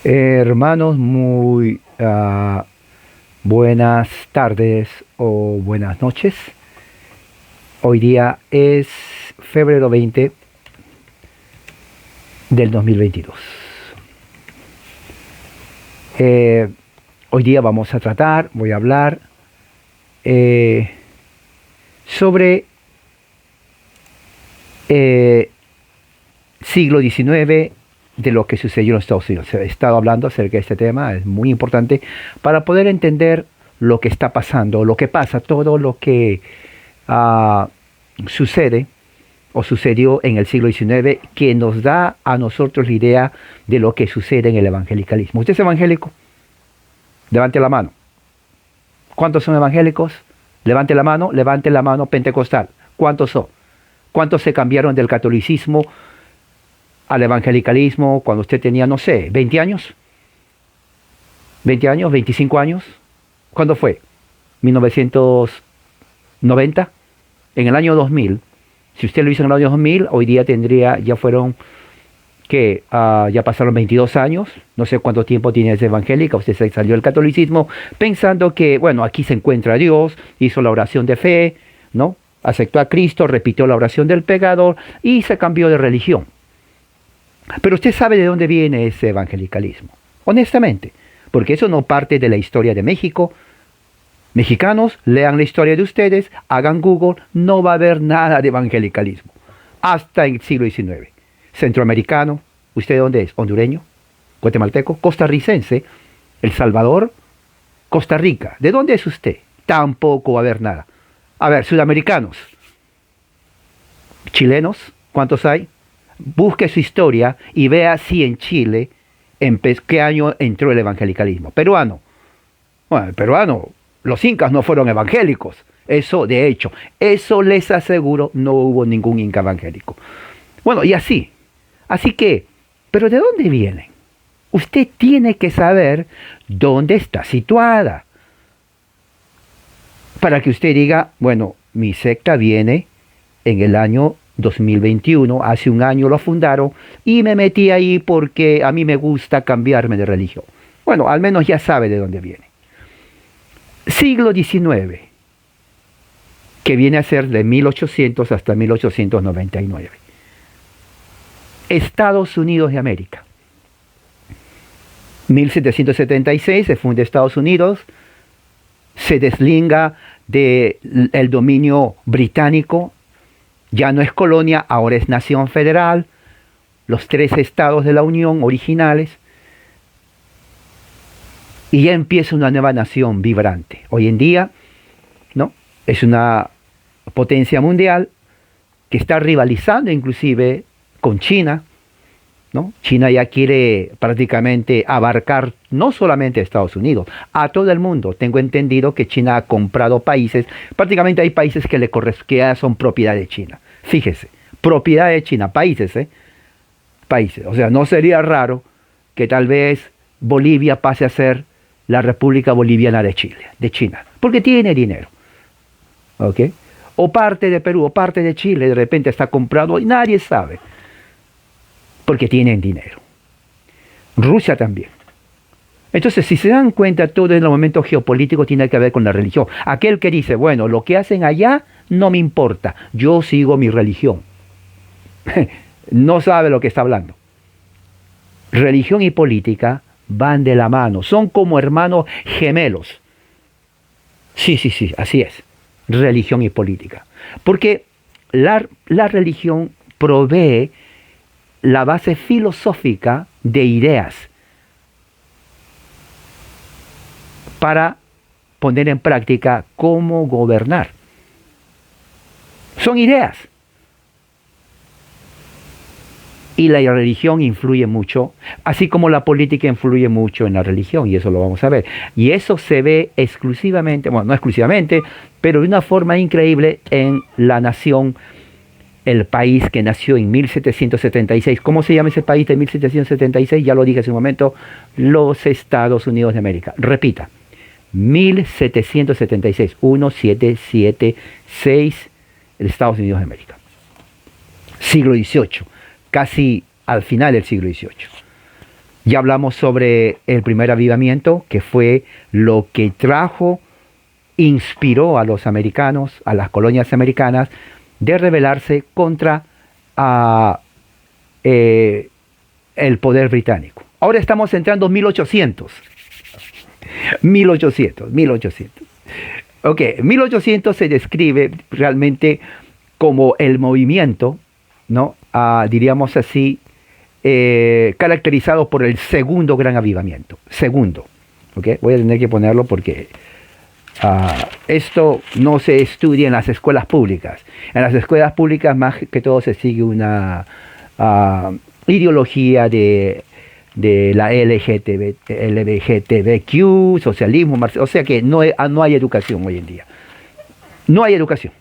Hermanos, muy buenas tardes o buenas noches. Hoy día es febrero 20 del 2022. Hoy día voy a hablar sobre siglo XIX, de lo que sucedió en Estados Unidos. He estado hablando acerca de este tema, es muy importante para poder entender lo que está pasando, lo que pasa, todo lo que sucede o sucedió en el siglo XIX, que nos da a nosotros la idea de lo que sucede en el evangelicalismo. ¿Usted es evangélico? Levante la mano. ¿Cuántos son evangélicos? Levante la mano pentecostal. ¿Cuántos son? ¿Cuántos se cambiaron del catolicismo al evangelicalismo cuando usted tenía, no sé, 20 años? ¿20 años? ¿25 años? ¿Cuándo fue? ¿1990? En el año 2000. Si usted lo hizo en el año 2000, hoy día ya fueron, ¿qué? Ya pasaron 22 años. No sé cuánto tiempo tiene esa evangélica. Usted se salió del catolicismo pensando que, bueno, aquí se encuentra Dios, hizo la oración de fe, ¿no? Aceptó a Cristo, repitió la oración del pecador y se cambió de religión. Pero usted sabe de dónde viene ese evangelicalismo, honestamente, porque eso no parte de la historia de México. Mexicanos, lean la historia de ustedes, hagan Google, no va a haber nada de evangelicalismo, hasta el siglo XIX. Centroamericano, ¿usted de dónde es? ¿Hondureño? ¿Guatemalteco? ¿Costarricense? ¿El Salvador? ¿Costa Rica? ¿De dónde es usted? Tampoco va a haber nada. A ver, sudamericanos, chilenos, ¿cuántos hay? Busque su historia y vea si en Chile, en qué año entró el evangelicalismo. Peruano. Bueno, el peruano, los incas no fueron evangélicos. Eso, de hecho, eso les aseguro, no hubo ningún inca evangélico. Bueno, y así. Así que, ¿pero de dónde vienen? Usted tiene que saber dónde está situada, para que usted diga, bueno, mi secta viene en el año 2021, hace un año lo fundaron y me metí ahí porque a mí me gusta cambiarme de religión. Bueno, al menos ya sabe de dónde viene. Siglo XIX, que viene a ser de 1800 hasta 1899. Estados Unidos de América. 1776 se funda Estados Unidos, se deslinda del dominio británico. Ya no es colonia, ahora es nación federal, los 3 estados de la Unión originales, y ya empieza una nueva nación vibrante. Hoy en día, ¿no? Es una potencia mundial que está rivalizando inclusive con China, ¿no? China ya quiere prácticamente abarcar no solamente a Estados Unidos, a todo el mundo. Tengo entendido que China ha comprado países, prácticamente hay países que ya son propiedad de China. Fíjese, propiedad de China, países, países. O sea, no sería raro que tal vez Bolivia pase a ser la República Boliviana de China, porque tiene dinero, ¿ok? O parte de Perú, o parte de Chile, de repente está comprado y nadie sabe, porque tienen dinero. Rusia también. Entonces, si se dan cuenta, todo en el momento geopolítico tiene que ver con la religión. Aquel que dice, bueno, lo que hacen allá no me importa, yo sigo mi religión. No sabe lo que está hablando. Religión y política van de la mano, son como hermanos gemelos. Sí, así es. Religión y política. Porque la religión provee la base filosófica de ideas para poner en práctica cómo gobernar. Son ideas. Y la religión influye mucho, así como la política influye mucho en la religión, y eso lo vamos a ver. Y eso se ve exclusivamente, bueno, no exclusivamente, pero de una forma increíble en la nación, el país que nació en 1776. ¿Cómo se llama ese país de 1776? Ya lo dije hace un momento, los Estados Unidos de América. Repita, 1776, 1776, Estados Unidos de América. Siglo XVIII. Casi al final del siglo XVIII. Ya hablamos sobre el primer avivamiento, que fue lo que inspiró a los americanos, a las colonias americanas, de rebelarse contra el poder británico. Ahora estamos entrando en 1800. 1800. Ok, 1800 se describe realmente como el movimiento, ¿no? Diríamos así, caracterizado por el segundo gran avivamiento. Segundo. ¿Ok? Voy a tener que ponerlo porque esto no se estudia en las escuelas públicas. En las escuelas públicas más que todo se sigue una ideología de la LGTBQ, socialismo, o sea que no hay educación hoy en día. No hay educación.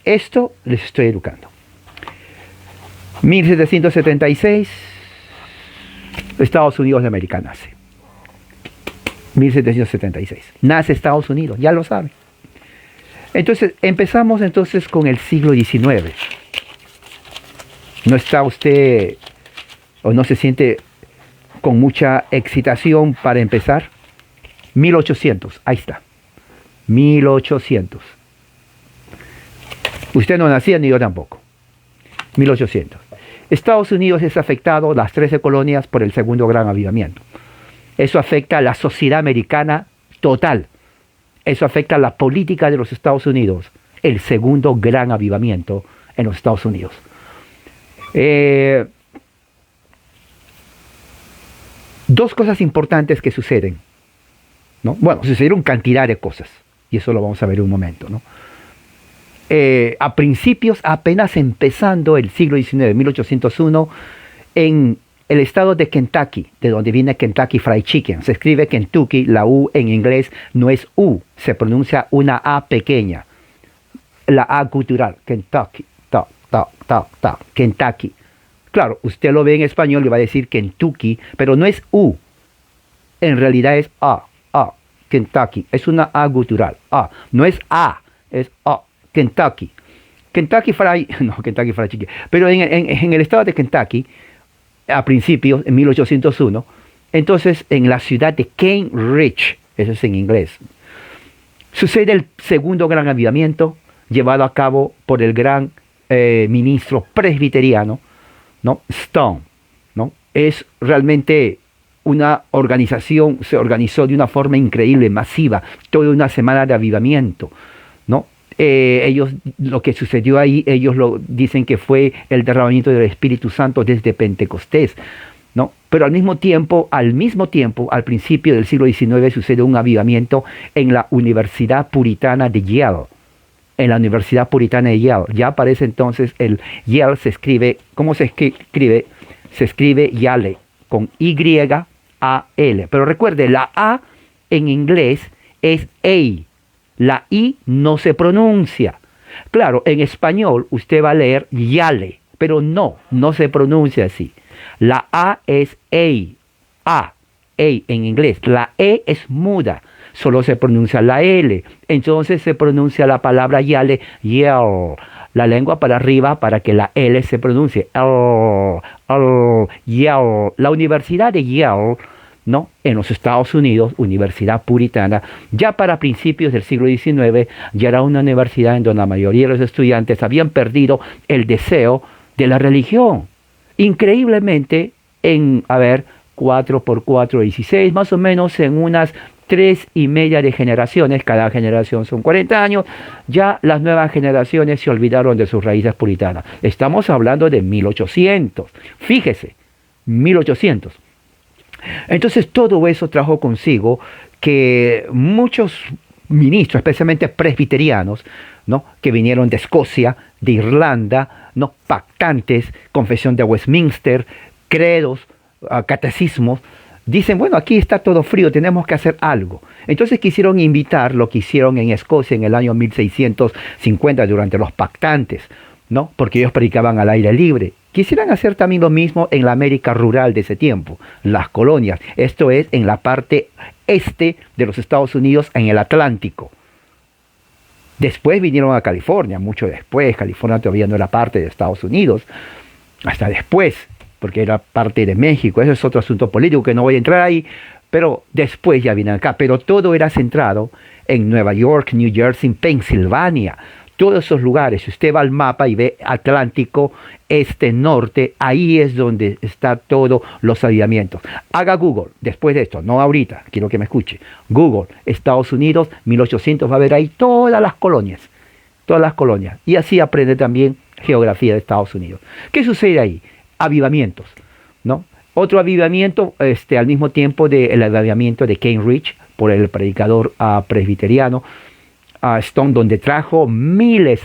Esto les estoy educando. 1776, Estados Unidos de América nace. 1776. Nace Estados Unidos, ya lo saben. Entonces, empezamos entonces con el siglo XIX. ¿No está usted o no se siente con mucha excitación para empezar? 1800, ahí está. 1800. Usted no nacía ni yo tampoco. 1800. Estados Unidos es afectado, las 13 colonias, por el segundo gran avivamiento. Eso afecta a la sociedad americana total. Eso afecta a la política de los Estados Unidos. El segundo gran avivamiento en los Estados Unidos. Dos cosas importantes que suceden, ¿no? Bueno, sucedieron cantidad de cosas, y eso lo vamos a ver en un momento, ¿no? A principios, apenas empezando el siglo XIX, 1801, en el estado de Kentucky, de donde viene Kentucky Fried Chicken, se escribe Kentucky, la U en inglés no es U, se pronuncia una A pequeña, la A cultural, Kentucky, Kentucky. Claro, usted lo ve en español y va a decir Kentucky, pero no es U, en realidad es A, Kentucky, es una A gutural, no es A, es A, Kentucky. Kentucky Fried Chicken, pero en el estado de Kentucky, a principios, en 1801, entonces en la ciudad de Cane Ridge, eso es en inglés, sucede el segundo gran avivamiento llevado a cabo por el gran ministro presbiteriano, ¿no? Stone, ¿no? Es realmente una organización, se organizó de una forma increíble, masiva, toda una semana de avivamiento, ¿no? Ellos, lo que sucedió ahí, ellos lo dicen que fue el derramamiento del Espíritu Santo desde Pentecostés, ¿no? Pero al mismo tiempo, al principio del siglo XIX, sucede un avivamiento en la Universidad Puritana de Yale. En la Universidad Puritana de Yale. Ya aparece entonces el Yale, se escribe, ¿cómo se escribe? Se escribe Yale, con Y-A-L. Pero recuerde, la A en inglés es A. La I no se pronuncia. Claro, en español usted va a leer Yale, pero no se pronuncia así. La A es A en inglés. La E es muda, solo se pronuncia la L. Entonces se pronuncia la palabra Yale, Yale. La lengua para arriba para que la L se pronuncie. Yale. La Universidad de Yale, ¿no? En los Estados Unidos, Universidad Puritana, ya para principios del siglo XIX, ya era una universidad en donde la mayoría de los estudiantes habían perdido el deseo de la religión. Increíblemente, 4 por 4, 16, más o menos en unas 3,5 de generaciones, cada generación son 40 años, ya las nuevas generaciones se olvidaron de sus raíces puritanas. Estamos hablando de 1800, fíjese, 1800. Entonces todo eso trajo consigo que muchos ministros, especialmente presbiterianos, ¿no? Que vinieron de Escocia, de Irlanda, ¿no? Pactantes, confesión de Westminster, credos, catecismos, dicen, bueno, aquí está todo frío, tenemos que hacer algo. Entonces quisieron imitar lo que hicieron en Escocia en el año 1650 durante los pactantes, ¿no? Porque ellos predicaban al aire libre. Quisieran hacer también lo mismo en la América rural de ese tiempo, las colonias. Esto es en la parte este de los Estados Unidos, en el Atlántico. Después vinieron a California, mucho después. California todavía no era parte de Estados Unidos, hasta después. porque era parte de México. Eso es otro asunto político que no voy a entrar ahí, pero después ya vienen acá. Pero todo era centrado en Nueva York, New Jersey, Pensilvania. Todos esos lugares, si usted va al mapa y ve Atlántico, este, norte, ahí es donde está todos los avivamientos. Haga Google, después de esto, no ahorita, quiero que me escuche. Google, Estados Unidos, 1800, va a ver ahí todas las colonias. Todas las colonias. Y así aprende también geografía de Estados Unidos. ¿Qué sucede ahí? Avivamientos, ¿no? Otro avivamiento, al mismo tiempo del avivamiento de Cambridge, por el predicador presbiteriano, Stone, donde trajo miles.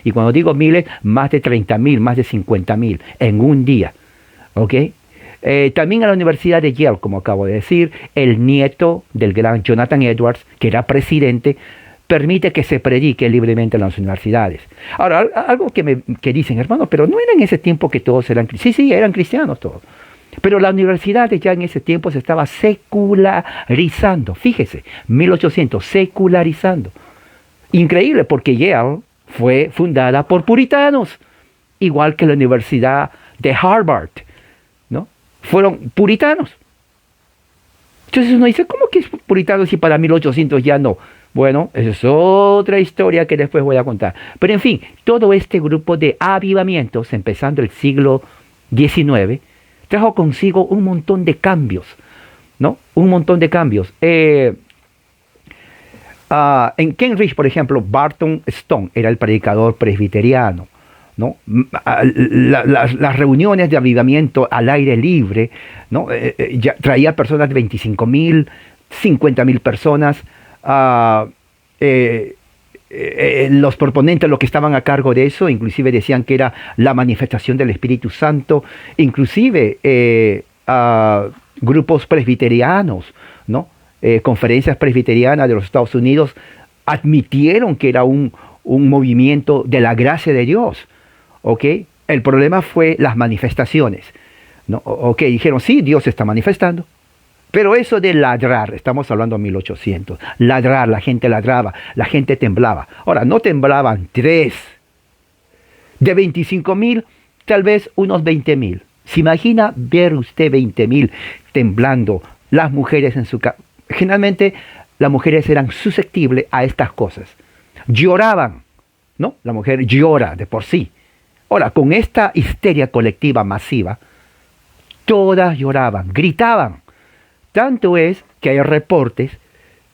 Y cuando digo miles, más de 30,000, más de 50,000 en un día. ¿Ok? También a la Universidad de Yale, como acabo de decir, el nieto del gran Jonathan Edwards, que era presidente, permite que se predique libremente en las universidades. Ahora, algo que dicen, hermano, pero no era en ese tiempo que todos eran cristianos. Sí, eran cristianos todos. Pero la universidad ya en ese tiempo se estaba secularizando. Fíjese, 1800, secularizando. Increíble, porque Yale fue fundada por puritanos, igual que la Universidad de Harvard, ¿no? Fueron puritanos. Entonces uno dice, ¿cómo que es puritano si para 1800 ya no? Bueno, esa es otra historia que después voy a contar. Pero en fin, todo este grupo de avivamientos, empezando el siglo XIX, trajo consigo un montón de cambios, ¿no? Un montón de cambios. En Cambridge, por ejemplo, Barton Stone era el predicador presbiteriano, ¿no? Las reuniones de avivamiento al aire libre, ¿no? Ya traía personas de 25,000, 50,000 personas. Los proponentes, los que estaban a cargo de eso, inclusive decían que era la manifestación del Espíritu Santo, inclusive grupos presbiterianos, ¿no? Conferencias presbiterianas de los Estados Unidos admitieron que era un movimiento de la gracia de Dios, ¿ok? El problema fue las manifestaciones, ¿no? Ok, dijeron, sí, Dios se está manifestando. Pero eso de ladrar, estamos hablando de 1800, ladrar, la gente ladraba, la gente temblaba. Ahora, no temblaban 3. De 25,000, tal vez unos 20,000. ¿Se imagina ver usted 20,000 temblando? Las mujeres en su casa. Generalmente las mujeres eran susceptibles a estas cosas. Lloraban, ¿no? La mujer llora de por sí. Ahora, con esta histeria colectiva masiva, todas lloraban, gritaban. Tanto es que hay reportes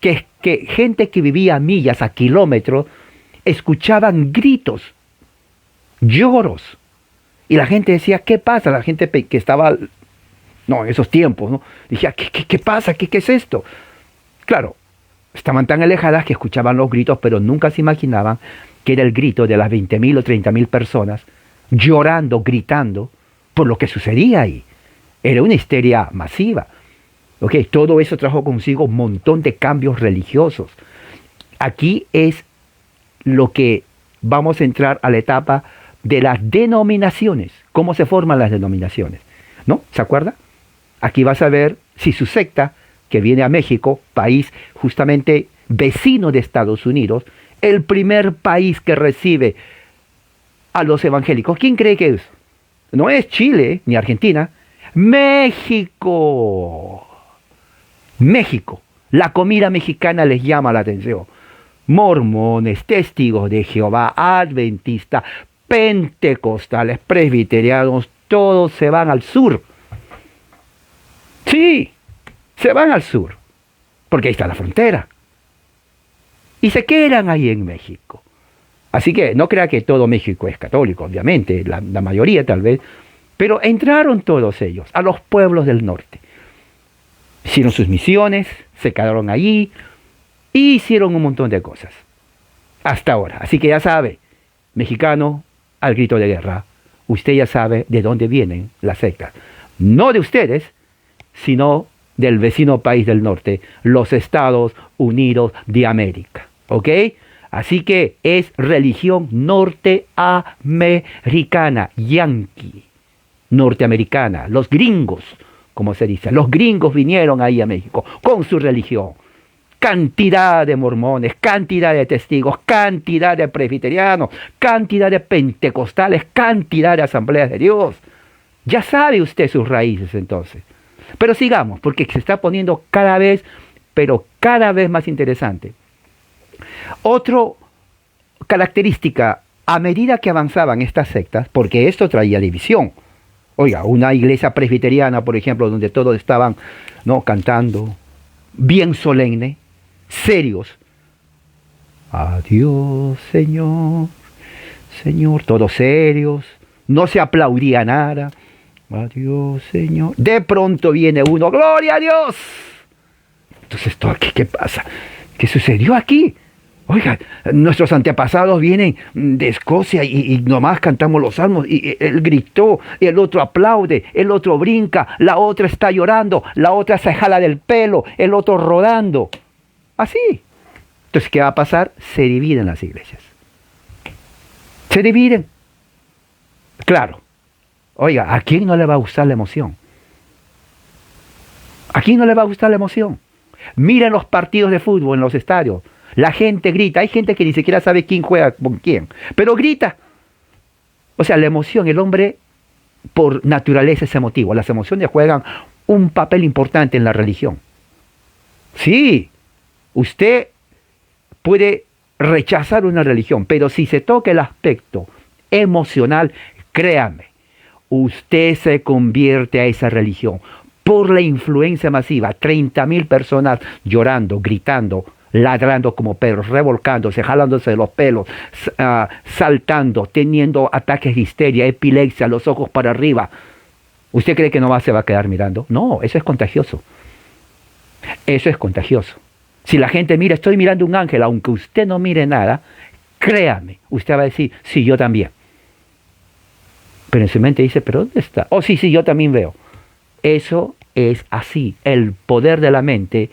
que gente que vivía a millas, a kilómetros, escuchaban gritos, lloros. Y la gente decía, ¿qué pasa? La gente que estaba, en esos tiempos, ¿no? Decía, ¿qué pasa? ¿Qué es esto? Claro, estaban tan alejadas que escuchaban los gritos, pero nunca se imaginaban que era el grito de las 20,000 o 30,000 personas llorando, gritando por lo que sucedía ahí. Era una histeria masiva. Okay, todo eso trajo consigo un montón de cambios religiosos. Aquí es lo que vamos a entrar a la etapa de las denominaciones. ¿Cómo se forman las denominaciones? ¿No? ¿Se acuerda? Aquí vas a ver si su secta, que viene a México, país justamente vecino de Estados Unidos, el primer país que recibe a los evangélicos. ¿Quién cree que es? No es Chile ni Argentina. México. México, la comida mexicana les llama la atención. Mormones, testigos de Jehová, adventistas, pentecostales, presbiterianos, todos se van al sur. Sí, se van al sur, porque ahí está la frontera. Y se quedan ahí en México. Así que no crea que todo México es católico, obviamente, la mayoría tal vez, pero entraron todos ellos a los pueblos del norte. Hicieron sus misiones, se quedaron allí y hicieron un montón de cosas. Hasta ahora. Así que ya sabe, mexicano al grito de guerra, usted ya sabe de dónde vienen las sectas. No de ustedes, sino del vecino país del norte, los Estados Unidos de América. ¿Ok? Así que es religión norteamericana, yanqui, norteamericana, los gringos, como se dice. Los gringos vinieron ahí a México con su religión. cantidad de mormones, cantidad de testigos, cantidad de presbiterianos, cantidad de pentecostales, cantidad de asambleas de Dios. Ya sabe usted sus raíces entonces. Pero sigamos, porque se está poniendo cada vez, pero cada vez más interesante. Otra característica, a medida que avanzaban estas sectas, porque esto traía división. Oiga, una iglesia presbiteriana, por ejemplo, donde todos estaban, ¿no?, cantando, bien solemne, serios. Adiós, Señor, Señor, todos serios, no se aplaudía nada. Adiós, Señor. De pronto viene uno, ¡gloria a Dios! Entonces, ¿qué pasa? ¿Qué sucedió aquí? Oiga, nuestros antepasados vienen de Escocia y nomás cantamos los salmos y él gritó, el otro aplaude, el otro brinca, la otra está llorando, la otra se jala del pelo, el otro rodando. Así. Entonces, ¿qué va a pasar? Se dividen las iglesias. Se dividen. Claro. Oiga, ¿a quién no le va a gustar la emoción? ¿A quién no le va a gustar la emoción? Miren los partidos de fútbol en los estadios. La gente grita. Hay gente que ni siquiera sabe quién juega con quién, pero grita. O sea, la emoción, el hombre por naturaleza es emotivo. Las emociones juegan un papel importante en la religión. Sí, usted puede rechazar una religión, pero si se toca el aspecto emocional, créame, usted se convierte a esa religión por la influencia masiva. 30.000 personas llorando, gritando, ladrando como perros, revolcándose, jalándose de los pelos, saltando, teniendo ataques de histeria, epilepsia, los ojos para arriba. ¿Usted cree que se va a quedar mirando? No, eso es contagioso. Eso es contagioso. Si la gente mira, estoy mirando un ángel, aunque usted no mire nada, créame, usted va a decir, sí, yo también. Pero en su mente dice, ¿pero dónde está? Oh, sí, yo también veo. Eso es así. El poder de la mente,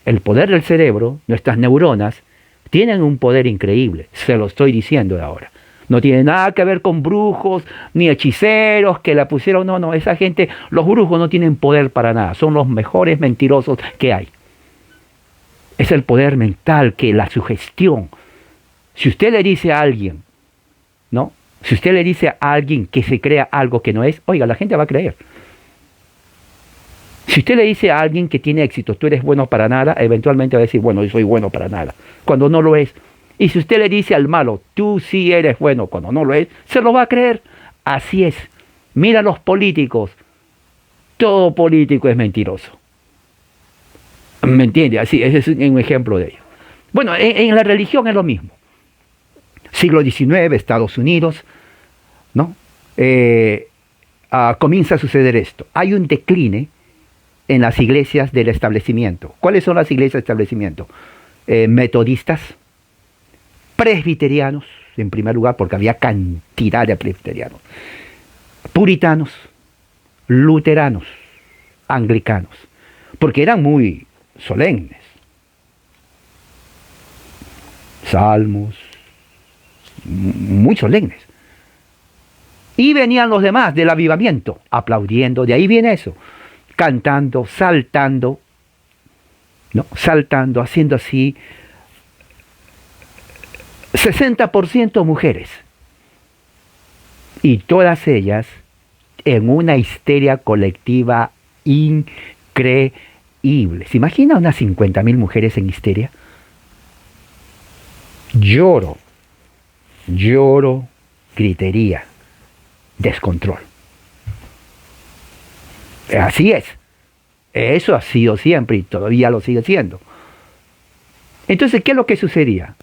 el poder del cerebro, nuestras neuronas, tienen un poder increíble. Se lo estoy diciendo ahora. No tiene nada que ver con brujos, ni hechiceros que la pusieron. No, esa gente, los brujos no tienen poder para nada. Son los mejores mentirosos que hay. Es el poder mental, que la sugestión. Si usted le dice a alguien, ¿no? Si usted le dice a alguien que se crea algo que no es, oiga, la gente va a creer. Si usted le dice a alguien que tiene éxito, tú eres bueno para nada, eventualmente va a decir, bueno, yo soy bueno para nada, cuando no lo es. Y si usted le dice al malo, tú sí eres bueno, cuando no lo es, se lo va a creer. Así es. Mira a los políticos. Todo político es mentiroso. ¿Me entiende? Así, ese es un ejemplo de ello. Bueno, en la religión es lo mismo. Siglo XIX, Estados Unidos, ¿no? Comienza a suceder esto. Hay un decline en las iglesias del establecimiento. ¿Cuáles son las iglesias del establecimiento? Metodistas, presbiterianos, en primer lugar, porque había cantidad de presbiterianos, puritanos, luteranos, anglicanos, porque eran muy solemnes. Salmos, muy solemnes. Y venían los demás del avivamiento, aplaudiendo, de ahí viene eso, cantando, saltando, ¿no? Saltando, haciendo así. 60% mujeres. Y todas ellas en una histeria colectiva increíble. ¿Se imagina unas 50.000 mujeres en histeria? Lloro, gritería, descontrol. Así es. Eso ha sido siempre y todavía lo sigue siendo. Entonces, ¿qué es lo que sucedía?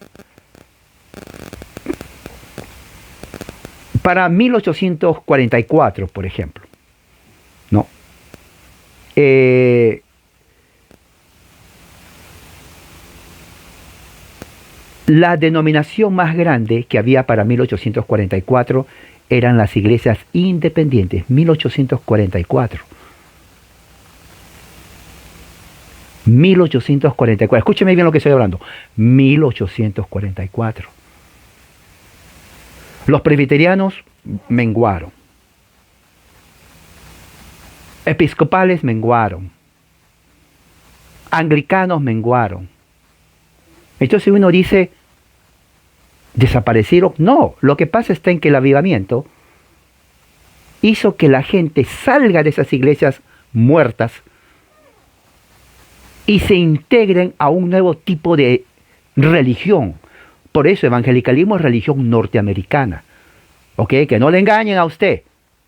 Para 1844, por ejemplo, ¿no? La denominación más grande que había para 1844 eran las iglesias independientes. 1844. 1844. Escúcheme bien lo que estoy hablando. 1844. Los presbiterianos menguaron. Episcopales menguaron. anglicanos menguaron. Entonces uno dice, ¿desaparecieron? No, lo que pasa está en que el avivamiento hizo que la gente salga de esas iglesias muertas y se integren a un nuevo tipo de religión. Por eso evangelicalismo es religión norteamericana. ¿Ok? Que no le engañen a usted.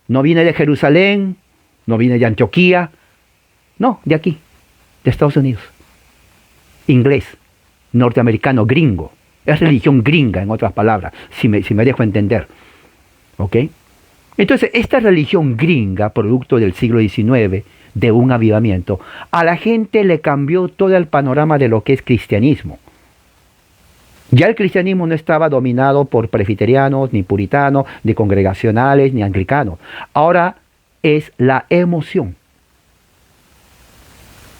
No viene de Jerusalén, no viene de Antioquía, no, de aquí, de Estados Unidos. Inglés, norteamericano, gringo. Es religión gringa, en otras palabras, si me dejo entender. ¿Ok? Entonces, esta religión gringa, producto del siglo XIX, de un avivamiento, a la gente le cambió todo el panorama de lo que es cristianismo. Ya el cristianismo no estaba dominado por presbiterianos, ni puritanos, ni congregacionales, ni anglicanos. Ahora es la emoción.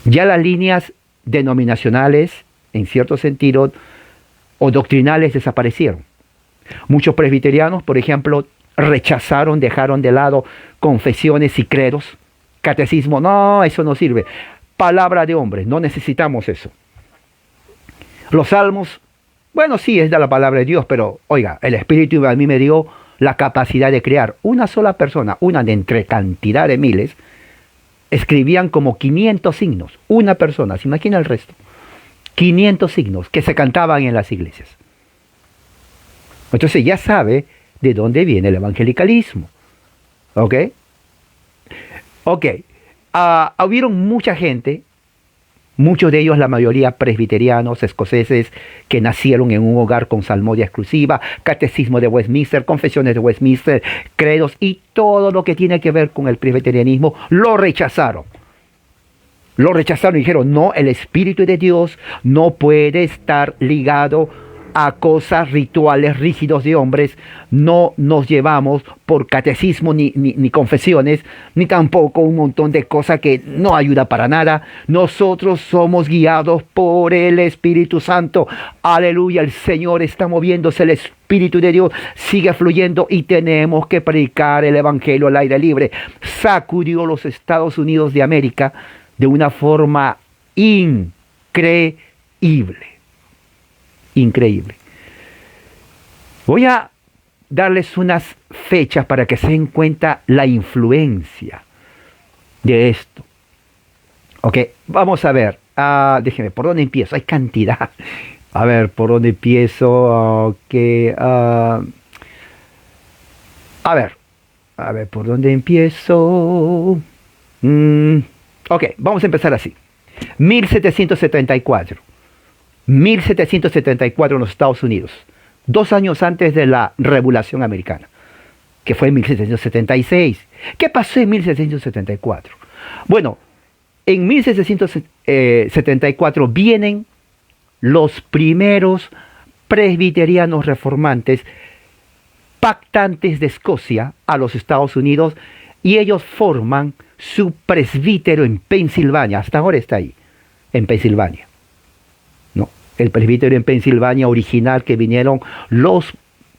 Ya las líneas denominacionales, en cierto sentido, o doctrinales desaparecieron. Muchos presbiterianos, por ejemplo, rechazaron, dejaron de lado confesiones y credos. Catecismo, no, eso no sirve. Palabra de hombres, no necesitamos eso. Los salmos, bueno, sí, es de la palabra de Dios, pero oiga, el Espíritu a mí me dio la capacidad de crear. Una sola persona, una de entre cantidad de miles, escribían como 500 signos. Una persona, ¿se imagina el resto? 500 signos que se cantaban en las iglesias. Entonces ya sabe de dónde viene el evangelicalismo. ¿Ok? Ok. Hubieron mucha gente, muchos de ellos, la mayoría presbiterianos, escoceses, que nacieron en un hogar con salmodia exclusiva, catecismo de Westminster, confesiones de Westminster, credos y todo lo que tiene que ver con el presbiterianismo, lo rechazaron. Lo rechazaron y dijeron, no, el Espíritu de Dios no puede estar ligado a cosas rituales rígidos de hombres. No nos llevamos por catecismo ni confesiones, ni tampoco un montón de cosas que no ayuda para nada. Nosotros somos guiados por el Espíritu Santo. Aleluya, el Señor está moviéndose, el Espíritu de Dios sigue fluyendo y tenemos que predicar el Evangelio al aire libre. Sacudió los Estados Unidos de América de una forma increíble. Increíble. Voy a darles unas fechas para que se den cuenta la influencia de esto. Ok, vamos a ver. Déjenme, ¿por dónde empiezo? Hay cantidad. A ver, ¿por dónde empiezo? Ok. A ver, ¿por dónde empiezo? Ok, vamos a empezar así. 1774. 1774 en los Estados Unidos, 2 años antes de la Revolución Americana, que fue en 1776. ¿Qué pasó en 1774? Bueno, en 1774 vienen los primeros presbiterianos reformantes pactantes de Escocia a los Estados Unidos y ellos forman su presbítero en Pensilvania. Hasta ahora está ahí, en Pensilvania. El presbítero en Pensilvania original que vinieron los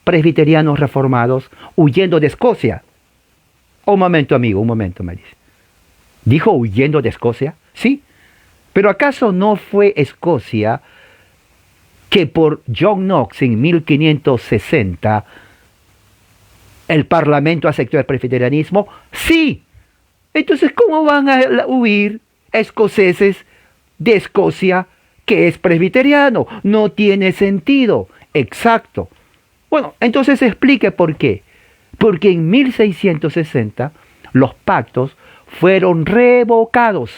presbiterianos reformados huyendo de Escocia. Un momento, amigo, un momento, me dice. ¿Dijo huyendo de Escocia? Sí. Pero ¿acaso no fue Escocia que por John Knox en 1560 el Parlamento aceptó el presbiterianismo? Sí. Entonces, ¿cómo van a huir escoceses de Escocia que es presbiteriano? No tiene sentido. Exacto. Bueno, entonces explique por qué. Porque en 1660 los pactos fueron revocados,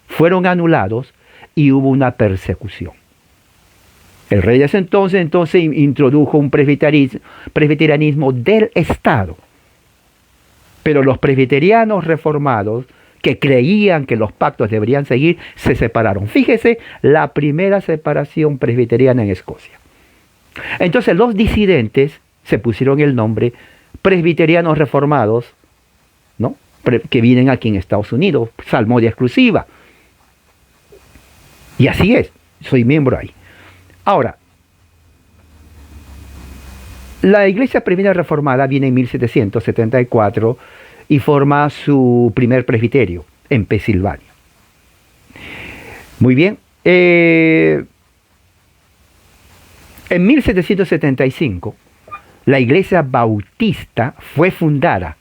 fueron anulados y hubo una persecución. El rey de ese entonces introdujo un presbiterianismo del Estado. Pero los presbiterianos reformados que creían que los pactos deberían seguir, se separaron. Fíjese, la primera separación presbiteriana en Escocia. Entonces los disidentes se pusieron el nombre presbiterianos reformados, ¿no? Que vienen aquí en Estados Unidos, salmodia exclusiva. Y así es, soy miembro ahí. Ahora, la iglesia primera reformada viene en 1774 y forma su primer presbiterio en Pensilvania. Muy bien. En 1775, la iglesia bautista fue fundada.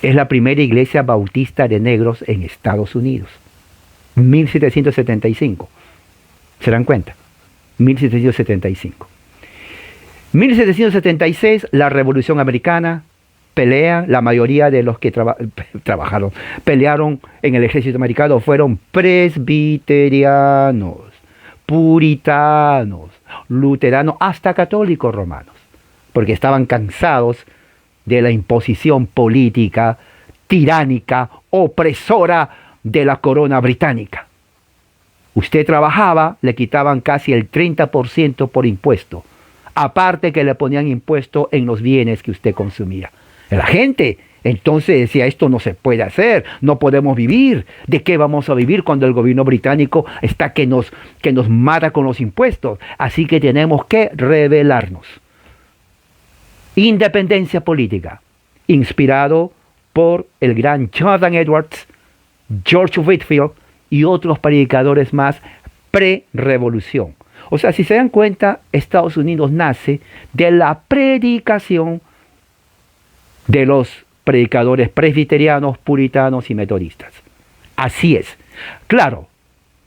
Es la primera iglesia bautista de negros en Estados Unidos. 1775. ¿Se dan cuenta? 1775. 1776, la Revolución Americana. Pelean, la mayoría de los que pelearon en el ejército americano fueron presbiterianos, puritanos, luteranos, hasta católicos romanos, porque estaban cansados de la imposición política, tiránica, opresora de la corona británica. Usted trabajaba, le quitaban casi el 30% por impuesto, aparte que le ponían impuesto en los bienes que usted consumía. La gente entonces decía, esto no se puede hacer, no podemos vivir. ¿De qué vamos a vivir cuando el gobierno británico está que nos mata con los impuestos? Así que tenemos que rebelarnos. Independencia política, inspirado por el gran Jonathan Edwards, George Whitefield y otros predicadores más pre-revolución. O sea, si se dan cuenta, Estados Unidos nace de la predicación de los predicadores presbiterianos, puritanos y metodistas. Así es. Claro,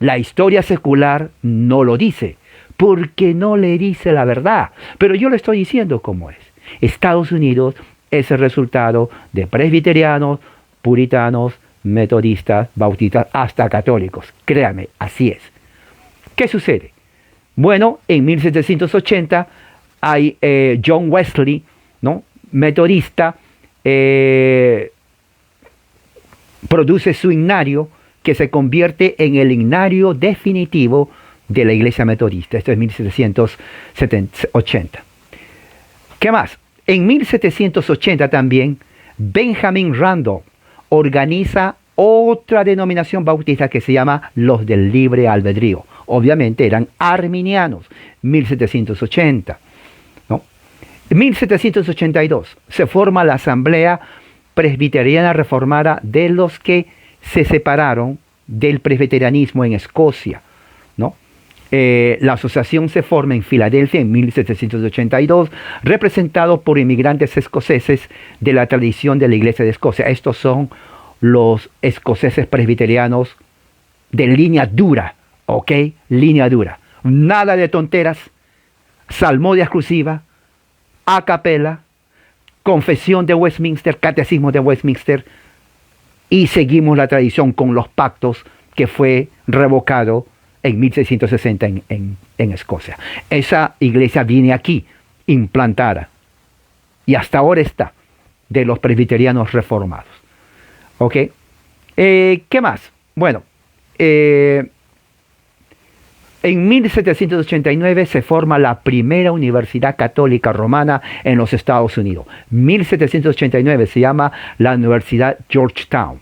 la historia secular no lo dice, porque no le dice la verdad. Pero yo le estoy diciendo cómo es. Estados Unidos es el resultado de presbiterianos, puritanos, metodistas, bautistas, hasta católicos. Créame, así es. ¿Qué sucede? Bueno, en 1780 hay John Wesley, ¿no?, metodista, produce su himnario que se convierte en el himnario definitivo de la iglesia metodista. Esto es 1780. ¿Qué más? En 1780 también Benjamin Randolph organiza otra denominación bautista que se llama los del libre albedrío. Obviamente eran arminianos. 1780. En 1782 se forma la Asamblea Presbiteriana Reformada de los que se separaron del presbiterianismo en Escocia, ¿no? La asociación se forma en Filadelfia en 1782, representado por inmigrantes escoceses de la tradición de la Iglesia de Escocia. Estos son los escoceses presbiterianos de línea dura, ¿ok? Línea dura. Nada de tonteras, salmodia exclusiva, a capela, confesión de Westminster, catecismo de Westminster, y seguimos la tradición con los pactos que fue revocado en 1660 en Escocia. Esa iglesia viene aquí, implantada, y hasta ahora está, de los presbiterianos reformados. ¿Ok? ¿Qué más? Bueno, en 1789 se forma la primera universidad católica romana en los Estados Unidos. 1789 se llama la Universidad Georgetown.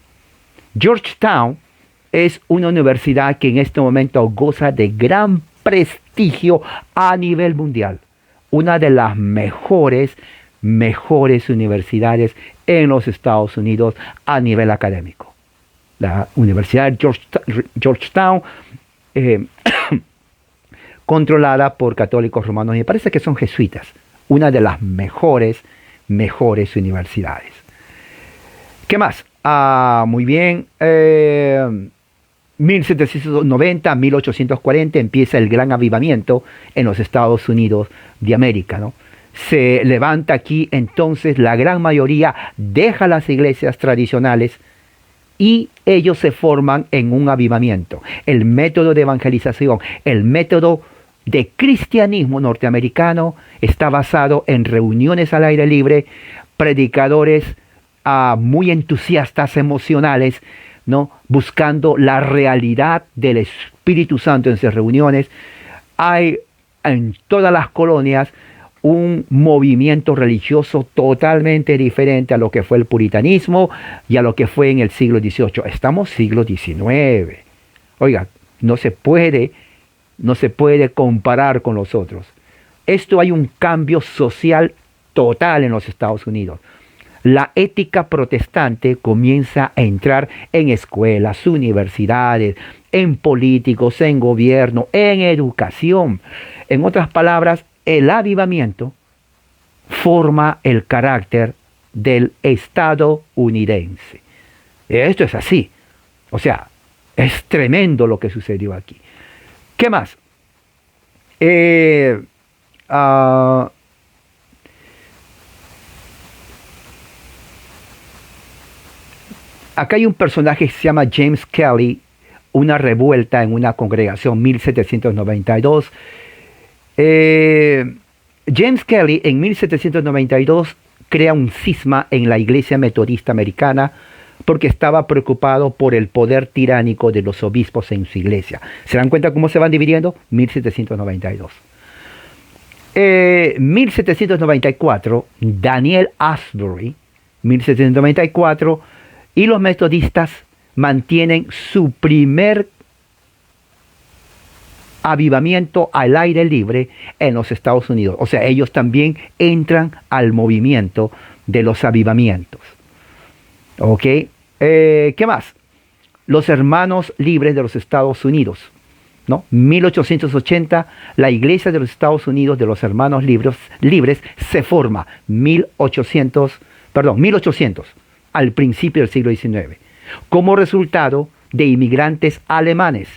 Georgetown es una universidad que en este momento goza de gran prestigio a nivel mundial. Una de las mejores universidades en los Estados Unidos a nivel académico. La Universidad Georgetown, controlada por católicos romanos, y me parece que son jesuitas, una de las mejores universidades. ¿Qué más? Muy bien, 1790, 1840 empieza el gran avivamiento en los Estados Unidos de América, ¿no? Se levanta aquí, entonces la gran mayoría deja las iglesias tradicionales y ellos se forman en un avivamiento. El método de evangelización, el método de cristianismo norteamericano está basado en reuniones al aire libre, predicadores muy entusiastas, emocionales, ¿no?, buscando la realidad del Espíritu Santo en sus reuniones. Hay en todas las colonias un movimiento religioso totalmente diferente a lo que fue el puritanismo y a lo que fue en el siglo XVIII. Estamos siglo XIX. Oiga, no se puede comparar con los otros. Hay un cambio social total en los Estados Unidos. la ética protestante comienza a entrar en escuelas, universidades, en políticos, en gobierno, en educación. En otras palabras, el avivamiento forma el carácter del estadounidense. Esto es así. O sea, es tremendo lo que sucedió aquí. ¿Qué más? Acá hay un personaje que se llama James Kelly, una revuelta en una congregación 1792. James Kelly en 1792 crea un cisma en la Iglesia Metodista Americana porque estaba preocupado por el poder tiránico de los obispos en su iglesia. ¿Se dan cuenta cómo se van dividiendo? 1792. 1794, Daniel Asbury, 1794, y los metodistas mantienen su primer avivamiento al aire libre en los Estados Unidos. O sea, ellos también entran al movimiento de los avivamientos. ¿Ok? ¿Qué más? Los Hermanos Libres de los Estados Unidos, ¿no? 1880, la Iglesia de los Estados Unidos de los Hermanos Libres se forma. 1800, al principio del siglo XIX, como resultado de inmigrantes alemanes.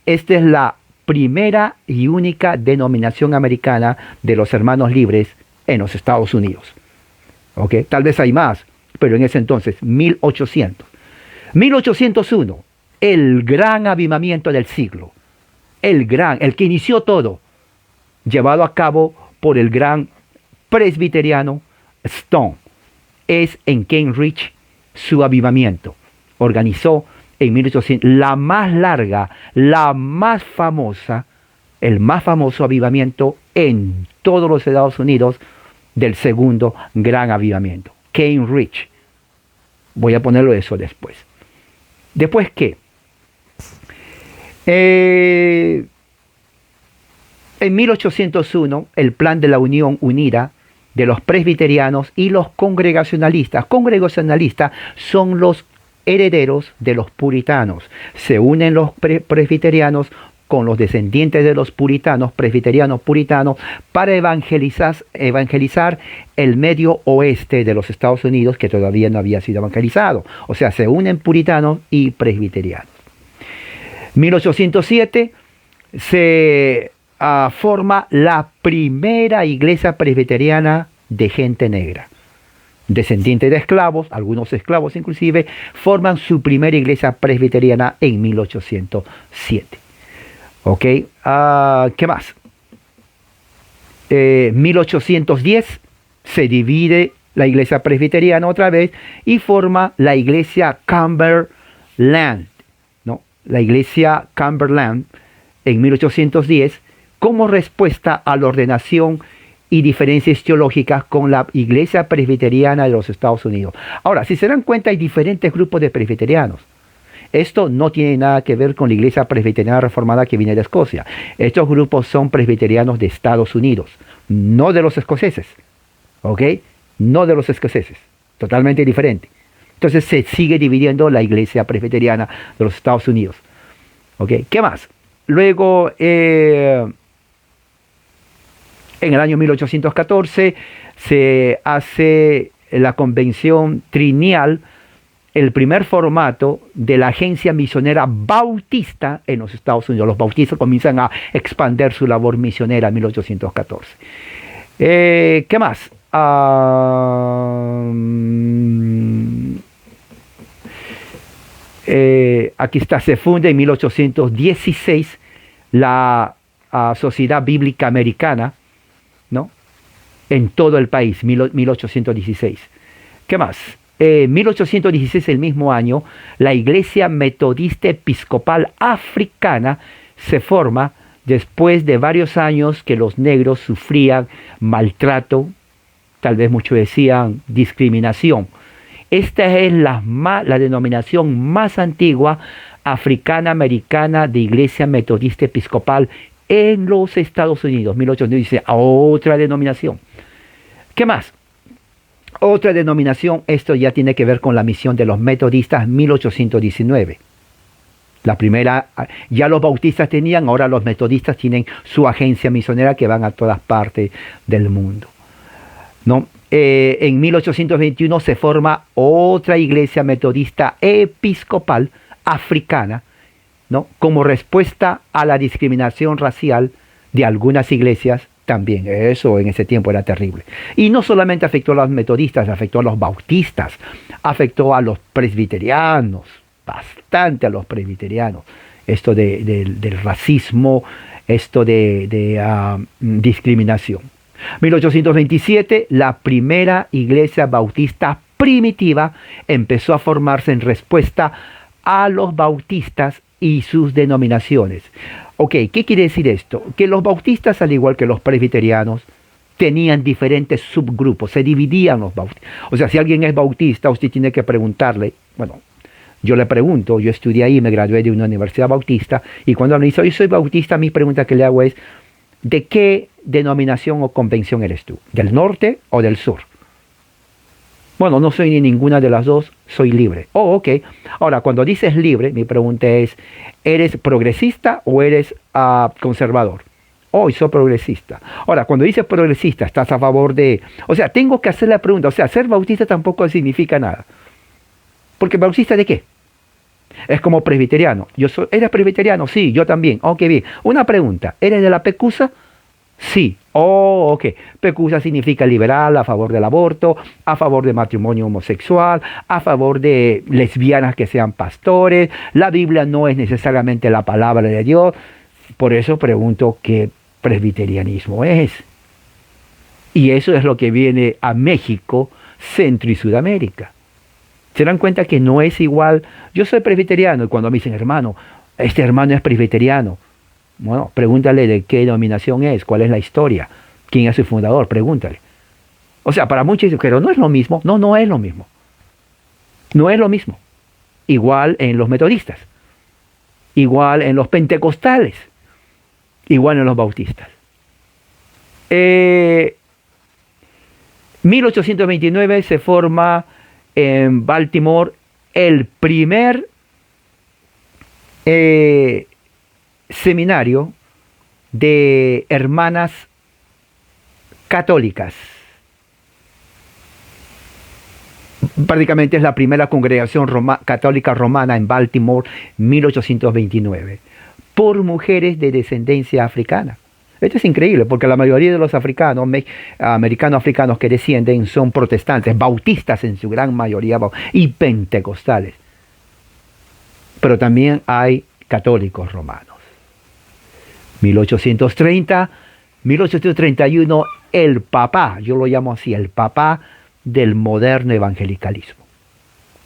Esta es la primera y única denominación americana de los Hermanos Libres en los Estados Unidos. ¿Ok? Tal vez hay más, pero en ese entonces, 1800. 1801, el gran avivamiento del siglo. El que inició todo, llevado a cabo por el gran presbiteriano Stone. Es en Cambridge su avivamiento. Organizó en 1800 la más larga, la más famosa, el más famoso avivamiento en todos los Estados Unidos del segundo gran avivamiento. Cambridge. Voy a ponerlo eso después. ¿Después qué? En 1801, el plan de la Unión Unida de los presbiterianos y los congregacionalistas. Congregacionalistas son los herederos de los puritanos. Se unen los presbiterianos con los descendientes de los presbiterianos puritanos, para evangelizar el medio oeste de los Estados Unidos, que todavía no había sido evangelizado. O sea, se unen puritanos y presbiterianos. 1807 se forma la primera iglesia presbiteriana de gente negra. Descendientes de esclavos, algunos esclavos inclusive, forman su primera iglesia presbiteriana en 1807. ¿Ok? ¿Qué más? 1810 se divide la iglesia presbiteriana otra vez y forma la iglesia Cumberland, ¿no? La iglesia Cumberland en 1810 como respuesta a la ordenación y diferencias teológicas con la iglesia presbiteriana de los Estados Unidos. Ahora, si se dan cuenta, hay diferentes grupos de presbiterianos. Esto no tiene nada que ver con la iglesia presbiteriana reformada que viene de Escocia. Estos grupos son presbiterianos de Estados Unidos, no de los escoceses. ¿Ok? No de los escoceses. Totalmente diferente. Entonces se sigue dividiendo la iglesia presbiteriana de los Estados Unidos. ¿Ok? ¿Qué más? Luego, en el año 1814 se hace la convención trienal, el primer formato de la agencia misionera bautista en los Estados Unidos. Los bautistas comienzan a expandir su labor misionera en 1814. ¿Qué más? Aquí está, se funda en 1816 la Sociedad Bíblica Americana, ¿no? En todo el país, 1816. ¿Qué más? 1816, el mismo año, la Iglesia Metodista Episcopal Africana se forma después de varios años que los negros sufrían maltrato, tal vez muchos decían discriminación. Esta es la denominación más antigua africana-americana de Iglesia Metodista Episcopal en los Estados Unidos. 1816, otra denominación. ¿Qué más? Otra denominación, esto ya tiene que ver con la misión de los metodistas, 1819. La primera, ya los bautistas tenían, ahora los metodistas tienen su agencia misionera que van a todas partes del mundo, ¿no? En 1821 se forma otra iglesia metodista episcopal africana, ¿no? Como respuesta a la discriminación racial de algunas iglesias también. Eso en ese tiempo era terrible. Y no solamente afectó a los metodistas, afectó a los bautistas, afectó a los presbiterianos, bastante a los presbiterianos. Esto del racismo, esto de discriminación. 1827, la primera iglesia bautista primitiva empezó a formarse en respuesta a los bautistas y sus denominaciones. Ok, ¿qué quiere decir esto? Que los bautistas, al igual que los presbiterianos, tenían diferentes subgrupos, se dividían los bautistas. O sea, si alguien es bautista, usted tiene que preguntarle, bueno, yo le pregunto, yo estudié ahí, me gradué de una universidad bautista, y cuando me dice, yo soy bautista, mi pregunta que le hago es, ¿de qué denominación o convención eres tú? ¿Del norte o del sur? Bueno, no soy ni ninguna de las dos, soy libre. Oh, ok. Ahora, cuando dices libre, mi pregunta es, ¿eres progresista o eres conservador? Oh, soy progresista. Ahora, cuando dices progresista, ¿estás a favor de...? O sea, tengo que hacer la pregunta. O sea, ser bautista tampoco significa nada. Porque ¿bautista de qué? Es como presbiteriano. ¿Eres presbiteriano? Sí, yo también. Ok, bien. Una pregunta. ¿Eres de la PECUSA? Sí. Oh, ok. PECUSA significa liberal, a favor del aborto, a favor del matrimonio homosexual, a favor de lesbianas que sean pastores. La Biblia no es necesariamente la palabra de Dios. Por eso pregunto qué presbiterianismo es. Y eso es lo que viene a México, Centro y Sudamérica. Se dan cuenta que no es igual. Yo soy presbiteriano y cuando me dicen, hermano, este hermano es presbiteriano. Bueno, pregúntale de qué denominación es, cuál es la historia, quién es su fundador, pregúntale. O sea, para muchos dicen, pero no es lo mismo. No, no es lo mismo. No es lo mismo. Igual en los metodistas, igual en los pentecostales, igual en los bautistas. 1829 se forma en Baltimore el primer seminario de hermanas católicas. Prácticamente es la primera congregación católica romana en Baltimore, 1829, por mujeres de descendencia africana. Esto es increíble porque la mayoría de los americanos que descienden son protestantes, bautistas en su gran mayoría y pentecostales. Pero también hay católicos romanos. 1830, 1831, el papá, yo lo llamo así, el papá del moderno evangelicalismo,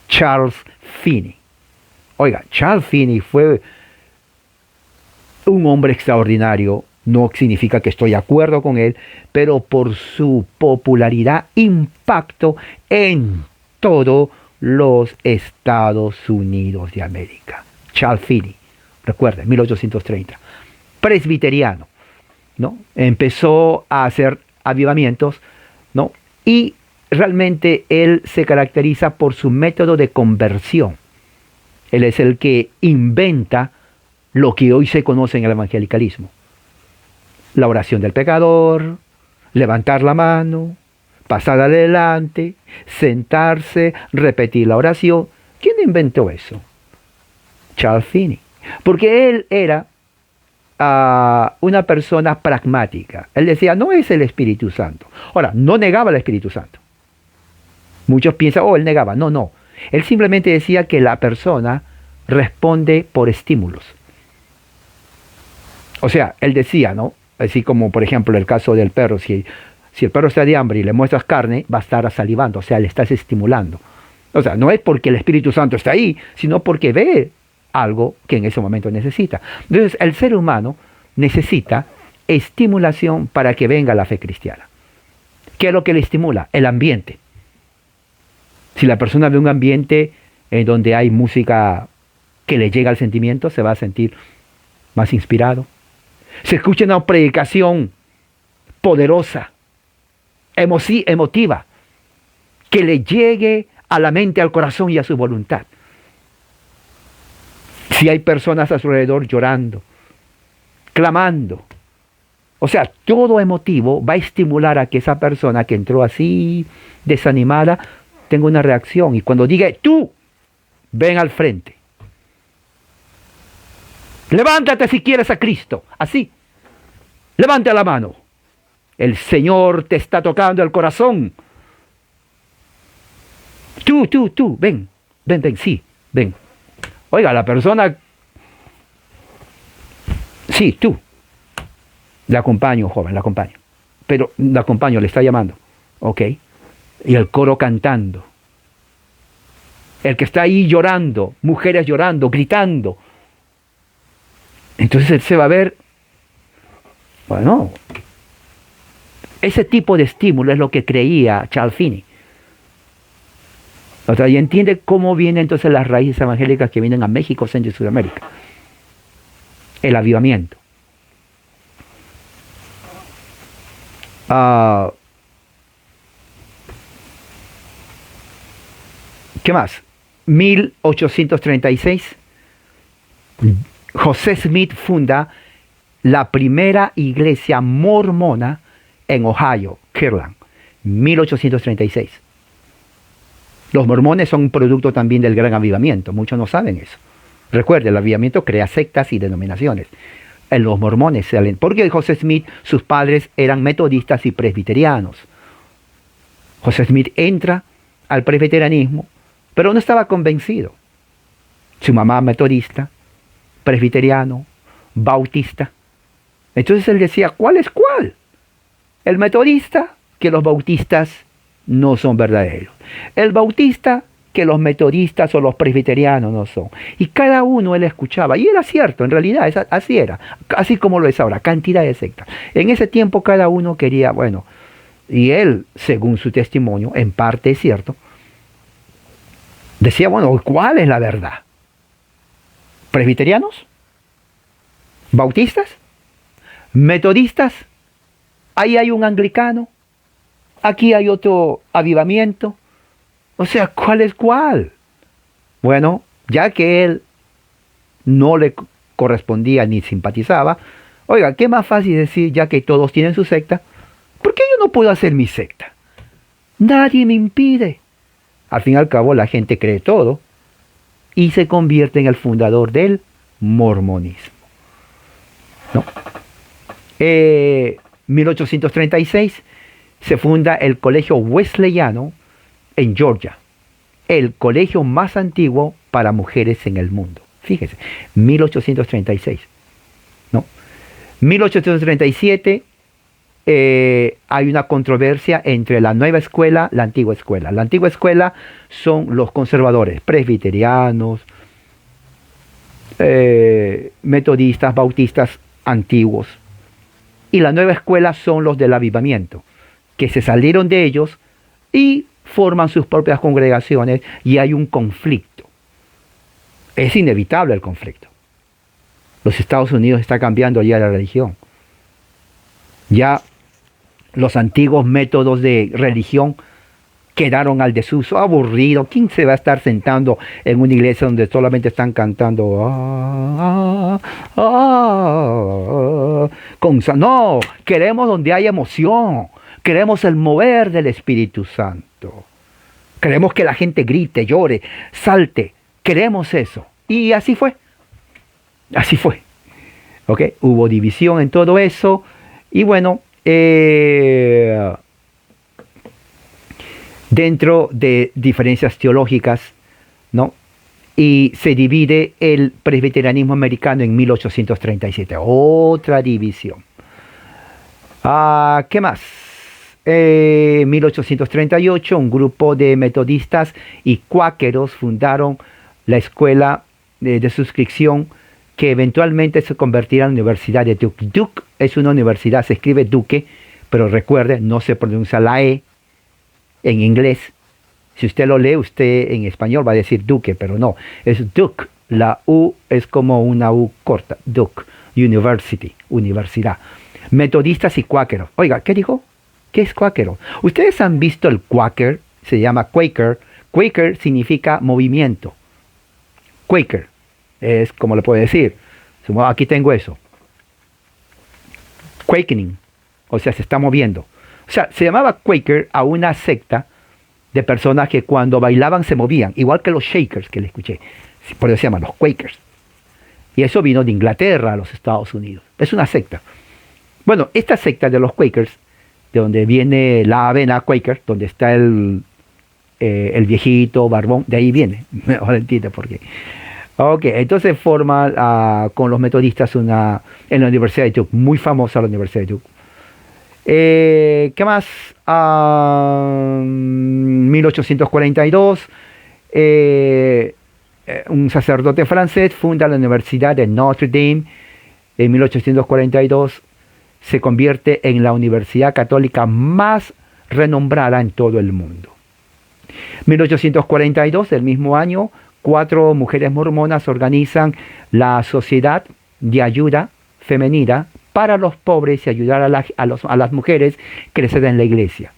Charles Finney. Oiga, Charles Finney fue un hombre extraordinario. No significa que estoy de acuerdo con él, pero por su popularidad, impacto en todos los Estados Unidos de América. Charles Finney, recuerden, 1830, presbiteriano, ¿no? Empezó a hacer avivamientos, ¿no? Y realmente él se caracteriza por su método de conversión. Él es el que inventa lo que hoy se conoce en el evangelicalismo. La oración del pecador, levantar la mano, pasar adelante, sentarse, repetir la oración. ¿Quién inventó eso? Charles Finney. Porque él era una persona pragmática. Él decía, no es el Espíritu Santo. Ahora, no negaba el Espíritu Santo. Muchos piensan, él negaba. No, no. Él simplemente decía que la persona responde por estímulos. O sea, él decía, ¿no? Así como, por ejemplo, el caso del perro. Si el perro está de hambre y le muestras carne, va a estar salivando. O sea, le estás estimulando. O sea, no es porque el Espíritu Santo está ahí, sino porque ve algo que en ese momento necesita. Entonces, el ser humano necesita estimulación para que venga la fe cristiana. ¿Qué es lo que le estimula? El ambiente. Si la persona ve un ambiente en donde hay música que le llega al sentimiento, se va a sentir más inspirado. Se escucha una predicación poderosa, emotiva. que le llegue a la mente, al corazón y a su voluntad. Si hay personas a su alrededor llorando, clamando, o sea, todo emotivo va a estimular a que esa persona que entró así desanimada tenga una reacción. Y cuando diga, tú, ven al frente. Levántate si quieres a Cristo. Así. Levanta la mano. El Señor te está tocando el corazón. Tú, ven, sí, ven. Oiga, la persona, sí, tú. Le acompaño, joven, le acompaño. Pero le acompaño, le está llamando. Ok. Y el coro cantando. El que está ahí llorando, mujeres llorando, gritando. Entonces él se va a ver, bueno, ese tipo de estímulo es lo que creía Charles Finney. O sea, y entiende cómo vienen entonces las raíces evangélicas que vienen a México, Centro y Sudamérica. El avivamiento. ¿Qué más? 1836, José Smith funda la primera iglesia mormona en Ohio, Kirtland, 1836. Los mormones son un producto también del gran avivamiento, muchos no saben eso. Recuerde, el avivamiento crea sectas y denominaciones. En los mormones salen, porque José Smith, sus padres eran metodistas y presbiterianos. José Smith entra al presbiterianismo, pero no estaba convencido. Su mamá metodista, presbiteriano, bautista. Entonces él decía, ¿cuál es cuál? El metodista, que los bautistas no son verdaderos. El bautista, que los metodistas o los presbiterianos no son. Y cada uno él escuchaba. Y era cierto, en realidad, así era. Así como lo es ahora, cantidad de sectas. En ese tiempo cada uno quería, bueno, y él, según su testimonio, en parte es cierto, decía, bueno, ¿cuál es la verdad? ¿Presbiterianos? ¿Bautistas? ¿Metodistas? Ahí hay un anglicano. Aquí hay otro avivamiento. O sea, ¿cuál es cuál? Bueno, ya que él no le correspondía ni simpatizaba, oiga, qué más fácil decir, ya que todos tienen su secta, ¿por qué yo no puedo hacer mi secta? Nadie me impide. Al fin y al cabo, la gente cree todo y se convierte en el fundador del mormonismo. ¿No? 1836 se funda el Colegio Wesleyano en Georgia, el colegio más antiguo para mujeres en el mundo. Fíjese, 1836. ¿No? 1837 hay una controversia entre la nueva escuela y la antigua escuela. La antigua escuela son los conservadores, presbiterianos, metodistas, bautistas antiguos. Y la nueva escuela son los del avivamiento, que se salieron de ellos y forman sus propias congregaciones y hay un conflicto. Es inevitable el conflicto. Los Estados Unidos está cambiando ya la religión. Ya los antiguos métodos de religión quedaron al desuso, aburrido. ¿Quién se va a estar sentando en una iglesia donde solamente están cantando? No, queremos donde haya emoción. Queremos el mover del Espíritu Santo. Queremos que la gente grite, llore, salte. Queremos eso. Y así fue. Así fue. ¿Ok? Hubo división en todo eso. Y bueno, dentro de diferencias teológicas, ¿no? Y se divide el presbiterianismo americano en 1837. Otra división. ¿Qué más? 1838, un grupo de metodistas y cuáqueros fundaron la escuela de suscripción que eventualmente se convertirá en la Universidad de Duke. Duke es una universidad, se escribe Duque, pero recuerde, no se pronuncia la E en inglés. Si usted lo lee, usted en español va a decir Duque, pero no, es Duke. La U es como una U corta, Duke, University, universidad. Metodistas y cuáqueros. Oiga, ¿qué dijo? ¿Qué es cuáquero? ¿Ustedes han visto el cuáquer? se llama Quaker. Quaker significa movimiento. Quaker es como le puedo decir. Aquí tengo eso. Quakening, o sea, se está moviendo. O sea, se llamaba Quaker a una secta de personas que cuando bailaban se movían, igual que los Shakers que le escuché. Por eso se llaman los Quakers. Y eso vino de Inglaterra a los Estados Unidos. Es una secta. Bueno, esta secta de los Quakers, de donde viene la avena Quaker, donde está el viejito barbón, de ahí viene. Ahora entiendo por qué. Ok, entonces forma con los metodistas en la Universidad de Duke, muy famosa la Universidad de Duke. ¿Qué más? 1842, un sacerdote francés funda la Universidad de Notre Dame. En 1842 se convierte en la universidad católica más renombrada en todo el mundo. 1842, el mismo año, 4 mujeres mormonas organizan la Sociedad de Ayuda Femenina para los pobres y ayudar a las mujeres a crecer en la iglesia.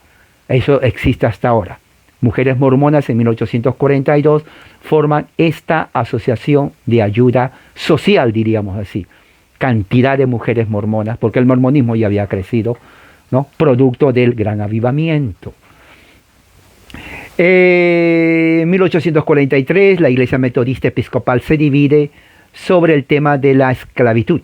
Eso existe hasta ahora. Mujeres mormonas en 1842 forman esta asociación de ayuda social, diríamos así. Cantidad de mujeres mormonas, porque el mormonismo ya había crecido, ¿no? Producto del gran avivamiento. En 1843 la Iglesia Metodista Episcopal se divide sobre el tema de la esclavitud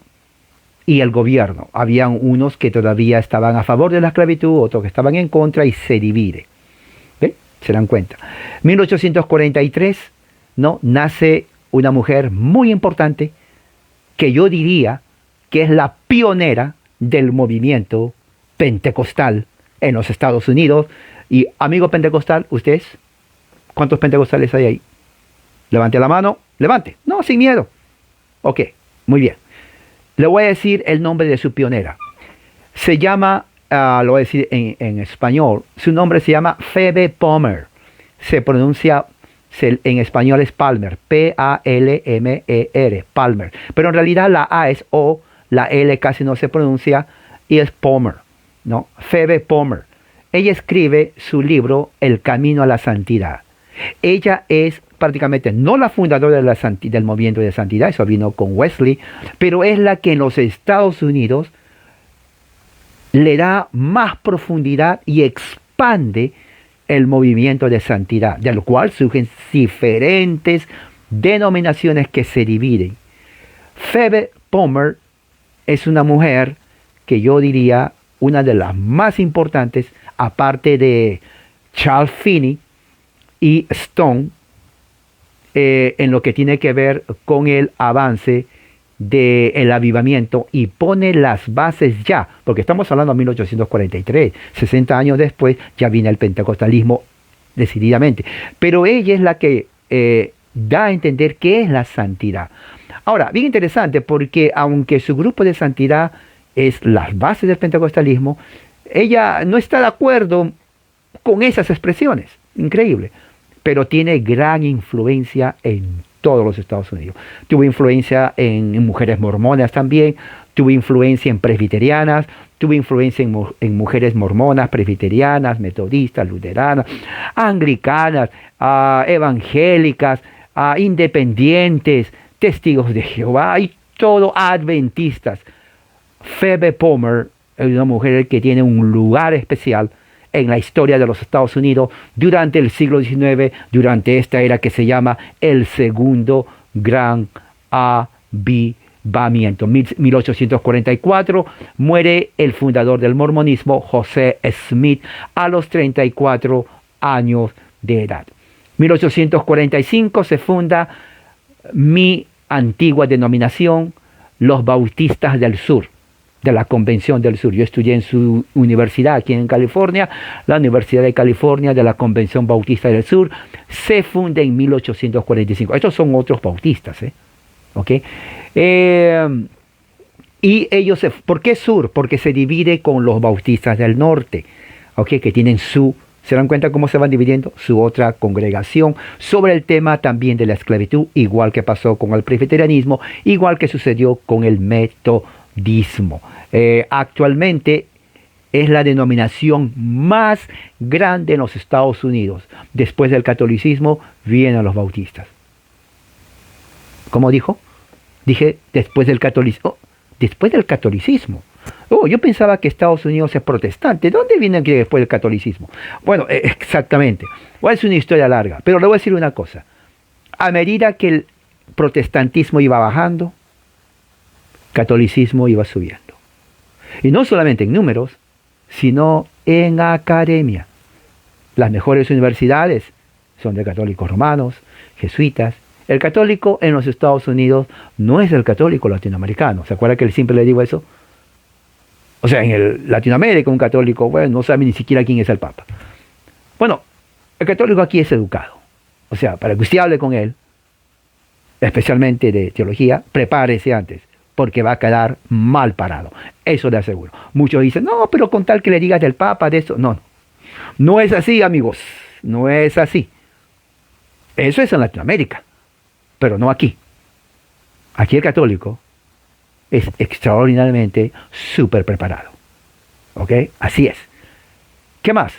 y el gobierno. Habían unos que todavía estaban a favor de la esclavitud, otros que estaban en contra, y se divide. ¿Ven? Se dan cuenta. 1843, ¿no? Nace una mujer muy importante que yo diría que es la pionera del movimiento pentecostal en los Estados Unidos. Y amigo pentecostal, ¿ustedes? ¿Cuántos pentecostales hay ahí? Levante la mano, levante. No, sin miedo. Ok, muy bien. Le voy a decir el nombre de su pionera. Se llama, lo voy a decir en español, su nombre se llama Phoebe Palmer. Se pronuncia, en español es Palmer, P-A-L-M-E-R, Palmer. Pero en realidad la A es O, la L casi no se pronuncia y es Palmer, ¿no? Phoebe Palmer. Ella escribe su libro El Camino a la Santidad. Ella es prácticamente no la fundadora del movimiento de santidad, eso vino con Wesley, pero es la que en los Estados Unidos le da más profundidad y expande el movimiento de santidad, de lo cual surgen diferentes denominaciones que se dividen. Phoebe Palmer es una mujer que yo diría una de las más importantes, aparte de Charles Finney y Stone, en lo que tiene que ver con el avance del avivamiento, y pone las bases ya, porque estamos hablando de 1843, 60 años después ya viene el pentecostalismo decididamente, pero ella es la que da a entender qué es la santidad. Ahora, bien interesante, porque aunque su grupo de santidad es las bases del pentecostalismo, ella no está de acuerdo con esas expresiones, increíble, pero tiene gran influencia en todos los Estados Unidos. Tuvo influencia en mujeres mormonas también, tuvo influencia en presbiterianas, tuvo influencia en mujeres mormonas, presbiterianas, metodistas, luteranas, anglicanas, evangélicas, independientes, testigos de Jehová y todo, adventistas. Phoebe Palmer es una mujer que tiene un lugar especial en la historia de los Estados Unidos durante el siglo XIX, durante esta era que se llama el segundo gran avivamiento. 1844 muere el fundador del mormonismo, José Smith, a los 34 años de edad. 1845 se funda mi antigua denominación, los Bautistas del Sur, de la Convención del Sur. Yo estudié en su universidad aquí en California, la Universidad de California de la Convención Bautista del Sur, se funda en 1845. Estos son otros bautistas, ¿okay? Y ellos, ¿por qué Sur? Porque se divide con los Bautistas del Norte, ¿okay? Que tienen ¿se dan cuenta cómo se van dividiendo? Su otra congregación sobre el tema también de la esclavitud, igual que pasó con el presbiterianismo, igual que sucedió con el metodismo. Actualmente es la denominación más grande en los Estados Unidos. Después del catolicismo vienen los bautistas. ¿Cómo dijo? Dije después del catolicismo. Oh, después del catolicismo. Oh, yo pensaba que Estados Unidos es protestante. ¿Dónde viene aquí después del catolicismo? Bueno, exactamente. Es una historia larga, pero le voy a decir una cosa. A medida que el protestantismo iba bajando, catolicismo iba subiendo. Y no solamente en números, sino en academia. Las mejores universidades son de católicos romanos, jesuitas. El católico en los Estados Unidos no es el católico latinoamericano. ¿Se acuerda que él siempre le digo eso? O sea, en el Latinoamérica un católico, bueno, no sabe ni siquiera quién es el Papa. Bueno, el católico aquí es educado. O sea, para que usted hable con él, especialmente de teología, prepárese antes, porque va a quedar mal parado. Eso le aseguro. Muchos dicen, no, pero con tal que le digas del Papa, de eso. No, no. No es así, amigos. No es así. Eso es en Latinoamérica, pero no aquí. Aquí el católico es extraordinariamente súper preparado. ¿Ok? Así es. ¿Qué más?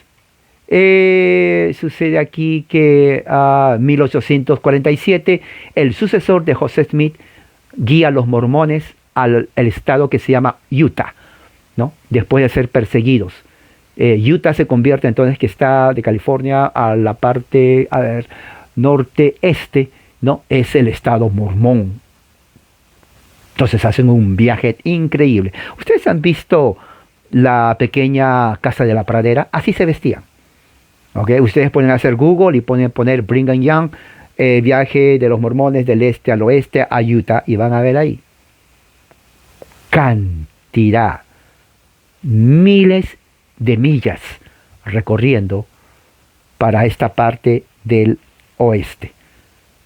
Sucede aquí que en 1847 el sucesor de José Smith guía a los mormones al estado que se llama Utah, ¿no? Después de ser perseguidos. Utah se convierte entonces, que está de California a la parte, norte-este, ¿no? Es el estado mormón. Entonces hacen un viaje increíble. ¿Ustedes han visto la pequeña casa de la pradera? Así se vestían. ¿Okay? Ustedes pueden hacer Google y pueden poner Brigham Young, viaje de los mormones del este al oeste a Utah, y van a ver ahí cantidad, miles de millas recorriendo para esta parte del oeste,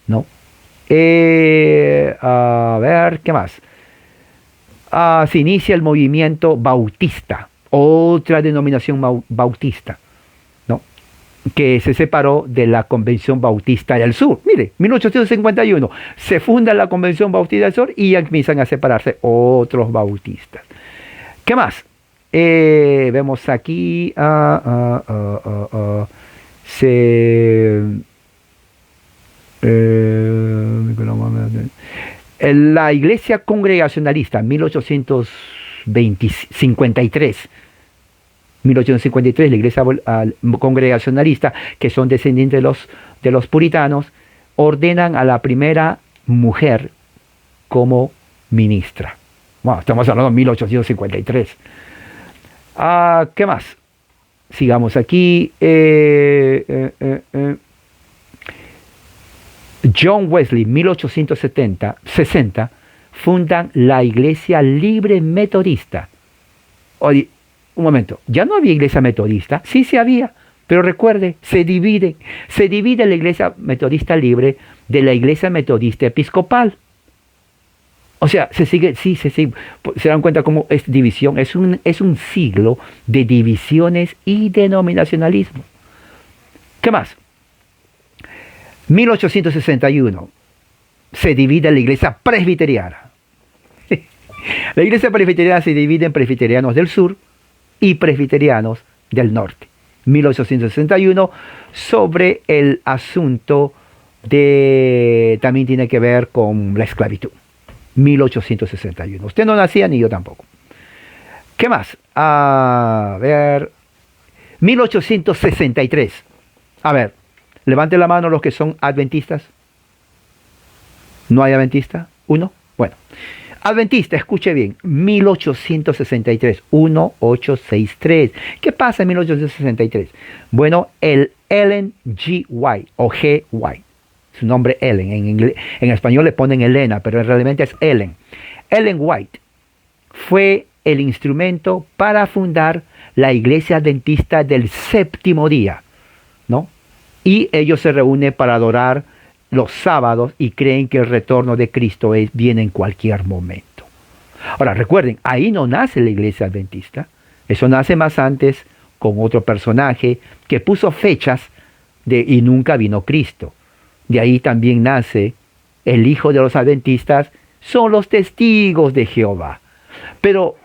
¿no? A ver, ¿qué más? Se inicia el movimiento bautista, otra denominación bautista, ¿no? Que se separó de la Convención Bautista del Sur. Mire, 1851 se funda la Convención Bautista del Sur y ya empiezan a separarse otros bautistas. ¿Qué más? Vemos aquí la Iglesia Congregacionalista, 1853, la Iglesia Congregacionalista, que son descendientes de los puritanos, ordenan a la primera mujer como ministra. Bueno, estamos hablando de 1853. ¿Qué más? Sigamos aquí. John Wesley, 1860, fundan la Iglesia Libre Metodista. Oye, un momento, ¿ya no había Iglesia Metodista? Sí, sí había, pero recuerde, se divide la Iglesia Metodista Libre de la Iglesia Metodista Episcopal. O sea, se sigue. Se dan cuenta cómo es división. Es un siglo de divisiones y denominacionalismo. ¿Qué más? 1861 se divide la Iglesia Presbiteriana. La Iglesia Presbiteriana se divide en presbiterianos del sur y presbiterianos del norte. 1861 sobre el asunto también tiene que ver con la esclavitud. 1861. Usted no nacía ni yo tampoco. ¿Qué más? A ver. 1863. A ver, levante la mano los que son adventistas. ¿No hay adventista? ¿Uno? Bueno. Adventista, escuche bien. 1863. 1863. ¿Qué pasa en 1863? Bueno, el Ellen G. White o G. White. Su nombre Ellen. En español le ponen Elena, pero realmente es Ellen. Ellen White fue el instrumento para fundar la Iglesia Adventista del Séptimo Día, ¿no? Y ellos se reúnen para adorar los sábados y creen que el retorno de Cristo viene en cualquier momento. Ahora, recuerden, ahí no nace la Iglesia Adventista. Eso nace más antes con otro personaje que puso fechas y nunca vino Cristo. De ahí también nace el hijo de los adventistas, son los testigos de Jehová. Pero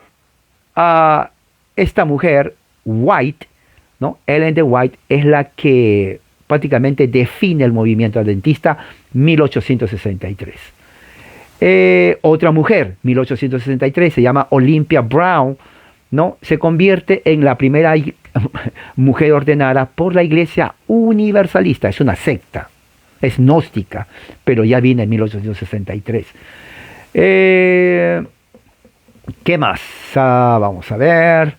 esta mujer, White, ¿no? Ellen de White, es la que prácticamente define el movimiento adventista 1863. Otra mujer, 1863, se llama Olympia Brown, ¿no? Se convierte en la primera mujer ordenada por la Iglesia Universalista. Es una secta, es gnóstica, pero ya viene en 1863. ¿Qué más? Vamos a ver.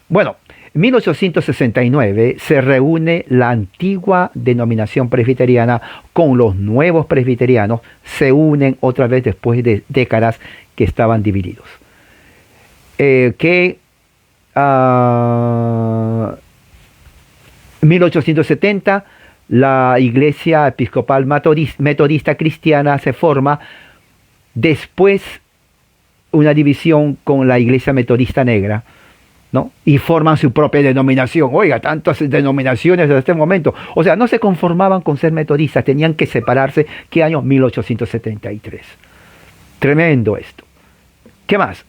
Bueno, en 1869 se reúne la antigua denominación presbiteriana con los nuevos presbiterianos, se unen otra vez después de décadas que estaban divididos. 1870 la Iglesia Episcopal Metodista Cristiana se forma, después una división con la Iglesia Metodista Negra, ¿no? Y forman su propia denominación. Oiga, tantas denominaciones desde este momento. O sea, no se conformaban con ser metodistas, tenían que separarse. ¿Qué año? 1873. Tremendo esto. ¿Qué más?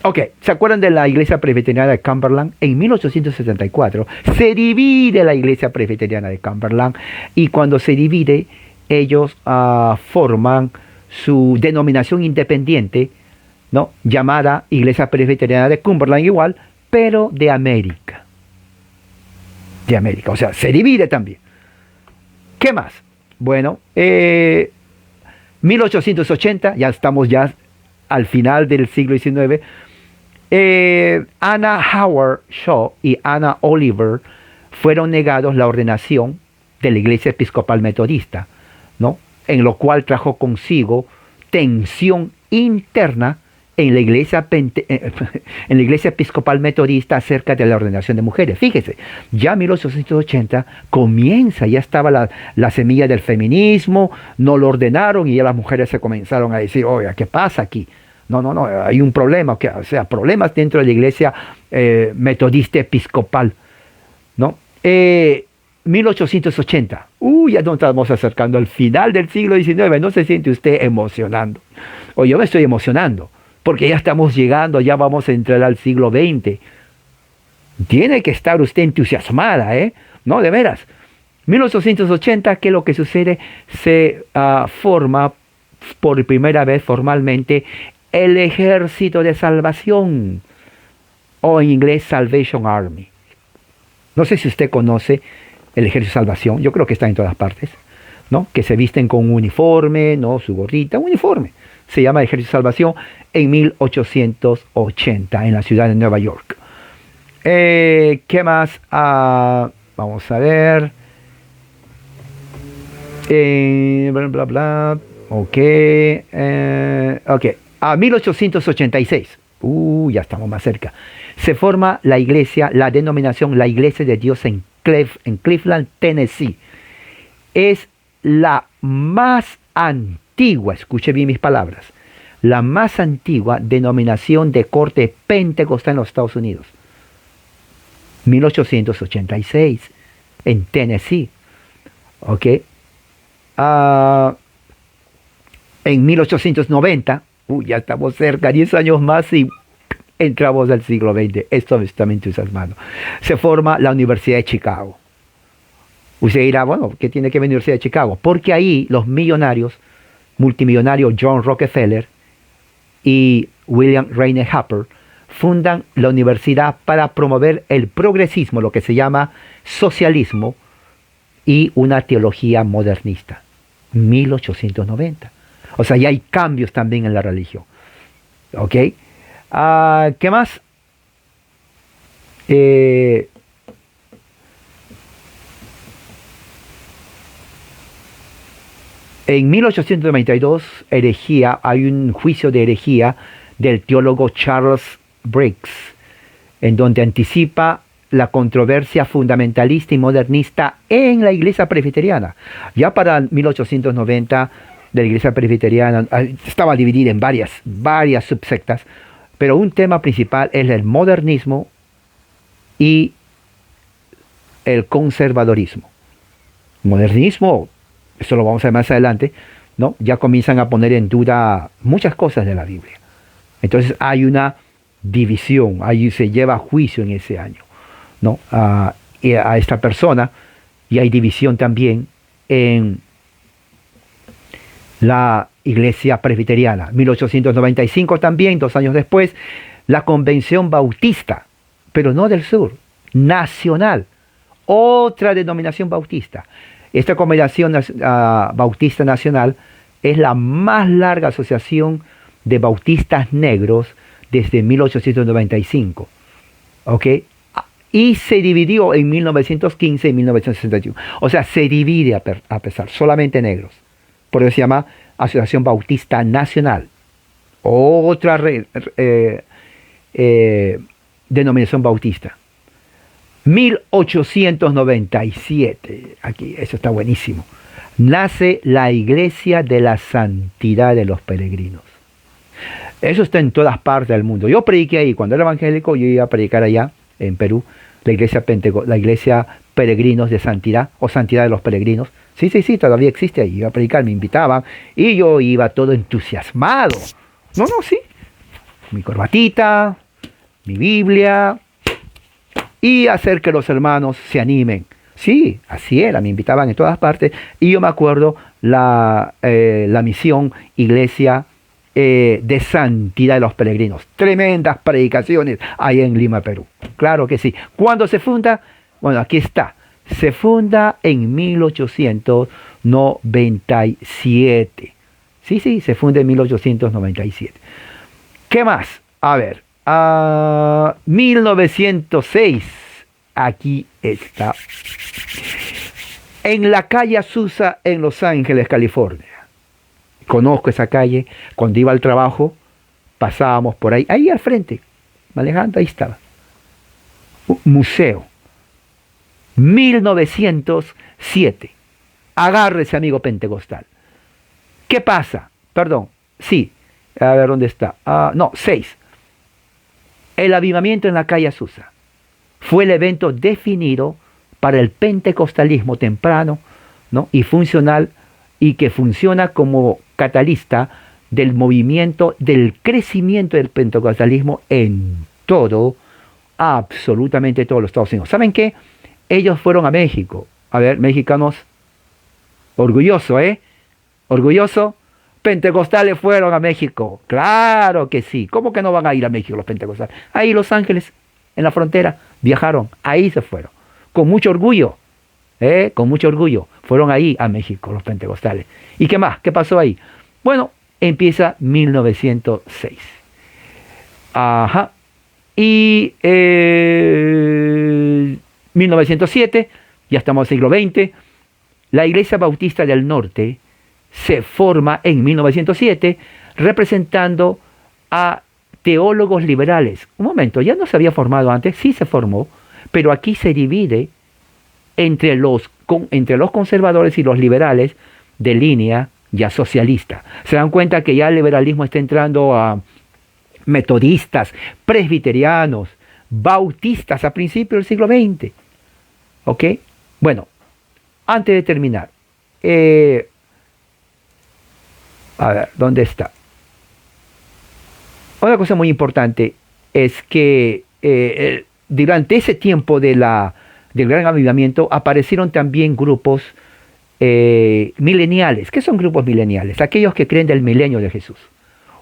Ok, ¿se acuerdan de la iglesia presbiteriana de Cumberland? En 1874 se divide la iglesia presbiteriana de Cumberland, y cuando se divide, ellos forman su denominación independiente, ¿no? Llamada Iglesia Presbiteriana de Cumberland igual, pero de América. De América, o sea, se divide también. ¿Qué más? Bueno, 1880, ya estamos ya al final del siglo XIX, Anna Howard Shaw y Anna Oliver fueron negados la ordenación de la Iglesia Episcopal Metodista, ¿no? En lo cual trajo consigo tensión interna en la iglesia episcopal metodista acerca de la ordenación de mujeres. Fíjese, ya en 1880 comienza, ya estaba la semilla del feminismo, no lo ordenaron y ya las mujeres se comenzaron a decir, oiga, ¿qué pasa aquí? No, hay un problema, o sea, problemas dentro de la iglesia metodista episcopal, ¿no? 1880, ya nos estamos acercando al final del siglo XIX, ¿no se siente usted emocionando? O yo me estoy emocionando, porque ya estamos llegando, ya vamos a entrar al siglo XX. Tiene que estar usted entusiasmada, ¿eh? No, de veras. 1880, ¿qué es lo que sucede? Se forma por primera vez formalmente el Ejército de Salvación, o en inglés Salvation Army. No sé si usted conoce el Ejército de Salvación, yo creo que está en todas partes, ¿no? Que se visten con un uniforme, ¿no? Su gorrita, un uniforme. Se llama Ejército de Salvación en 1880 en la ciudad de Nueva York. ¿Qué más? Vamos a ver. Bla, bla, bla. Ok. 1886. Ya estamos más cerca. Se forma la iglesia, la denominación, la Iglesia de Dios en Cleveland, Tennessee. Es la más antigua, escuche bien mis palabras, la más antigua denominación de corte pentecostal en los Estados Unidos. 1886, en Tennessee. ¿Ok? En 1890, ya estamos cerca, 10 años más y entramos al siglo XX. Esto me está entusiasmando. Se forma la Universidad de Chicago. Usted dirá, bueno, ¿qué tiene que ver la Universidad de Chicago? Porque ahí los multimillonarios John Rockefeller y William Rainer Harper, fundan la universidad para promover el progresismo, lo que se llama socialismo, y una teología modernista. 1890. O sea, ya hay cambios también en la religión. ¿Ok? ¿Qué más? En 1892, hay un juicio de herejía del teólogo Charles Briggs, en donde anticipa la controversia fundamentalista y modernista en la iglesia presbiteriana. Ya para 1890, la iglesia presbiteriana estaba dividida en varias subsectas, pero un tema principal es el modernismo y el conservadorismo. Modernismo, eso lo vamos a ver más adelante, ¿no? Ya comienzan a poner en duda muchas cosas de la Biblia. Entonces hay una división, ahí se lleva a juicio en ese año, ¿no? A esta persona, y hay división también en la Iglesia Presbiteriana. 1895 también, 2 años después, la Convención Bautista, pero no del sur, nacional, otra denominación bautista. Esta Convención Bautista Nacional es la más larga asociación de bautistas negros desde 1895, ¿ok? Y se dividió en 1915 y 1961. O sea, se divide a pesar, solamente negros. Por eso se llama Asociación Bautista Nacional. Otra denominación bautista. 1897, aquí, eso está buenísimo. Nace la Iglesia de la Santidad de los Peregrinos. Eso está en todas partes del mundo. Yo prediqué ahí, cuando era evangélico, yo iba a predicar allá en Perú, la iglesia Peregrinos de Santidad, o Santidad de los Peregrinos. Sí, todavía existe ahí. Iba a predicar, me invitaban, y yo iba todo entusiasmado. No, sí. Mi corbatita, mi Biblia, y hacer que los hermanos se animen. Sí, así era, me invitaban en todas partes. Y yo me acuerdo la misión Iglesia de Santidad de los Peregrinos. Tremendas predicaciones ahí en Lima, Perú. Claro que sí. ¿Cuándo se funda? Bueno, aquí está. Se funda en 1897. Sí, se funda en 1897. ¿Qué más? A ver. 1906. Aquí está. En la calle Azusa, en Los Ángeles, California. Conozco esa calle. Cuando iba al trabajo, pasábamos por ahí. Ahí al frente, manejando, ahí estaba. Museo. 1907. Agárrese, amigo pentecostal. ¿Qué pasa? Perdón. Sí. A ver, ¿dónde está? 6. El avivamiento en la calle Azusa fue el evento definido para el pentecostalismo temprano, ¿no? Y funcional, y que funciona como catalista del movimiento, del crecimiento del pentecostalismo en todo, absolutamente todos los Estados Unidos. ¿Saben qué? Ellos fueron a México. A ver, mexicanos, orgulloso, orgulloso. Pentecostales fueron a México. Claro que sí. ¿Cómo que no van a ir a México los pentecostales? Ahí Los Ángeles, en la frontera, viajaron. Ahí se fueron. Con mucho orgullo. Con mucho orgullo. Fueron ahí a México los pentecostales. ¿Y qué más? ¿Qué pasó ahí? Bueno, empieza 1906. Ajá. Y 1907, ya estamos en el siglo XX, la Iglesia Bautista del Norte se forma en 1907 representando a teólogos liberales. Un momento, ¿ya no se había formado antes? Sí se formó, pero aquí se divide entre los conservadores y los liberales de línea ya socialista. Se dan cuenta que ya el liberalismo está entrando a metodistas, presbiterianos, bautistas a principios del siglo XX. ¿Ok? Bueno, antes de terminar, a ver, ¿dónde está? Una cosa muy importante es que durante ese tiempo del gran avivamiento aparecieron también grupos mileniales. ¿Qué son grupos mileniales? Aquellos que creen del milenio de Jesús.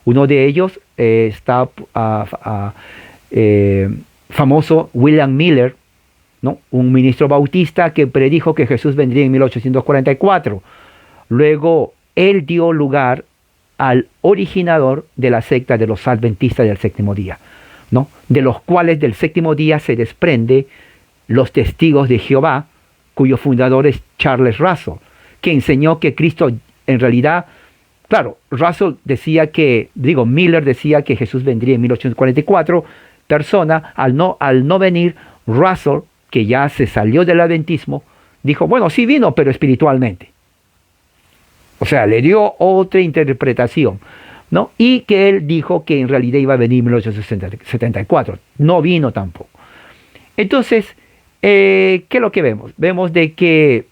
Uno de ellos está famoso William Miller, ¿no? Un ministro bautista que predijo que Jesús vendría en 1844. Luego él dio lugar al originador de la secta de los adventistas del séptimo día, ¿no? De los cuales del séptimo día se desprende los testigos de Jehová, cuyo fundador es Charles Russell, que enseñó que Cristo en realidad, claro, Miller decía que Jesús vendría en 1844, al no venir, Russell, que ya se salió del adventismo, dijo, bueno, sí vino, pero espiritualmente. O sea, le dio otra interpretación, ¿no? Y que él dijo que en realidad iba a venir en 1874. No vino tampoco. Entonces, ¿qué es lo que vemos? Vemos de que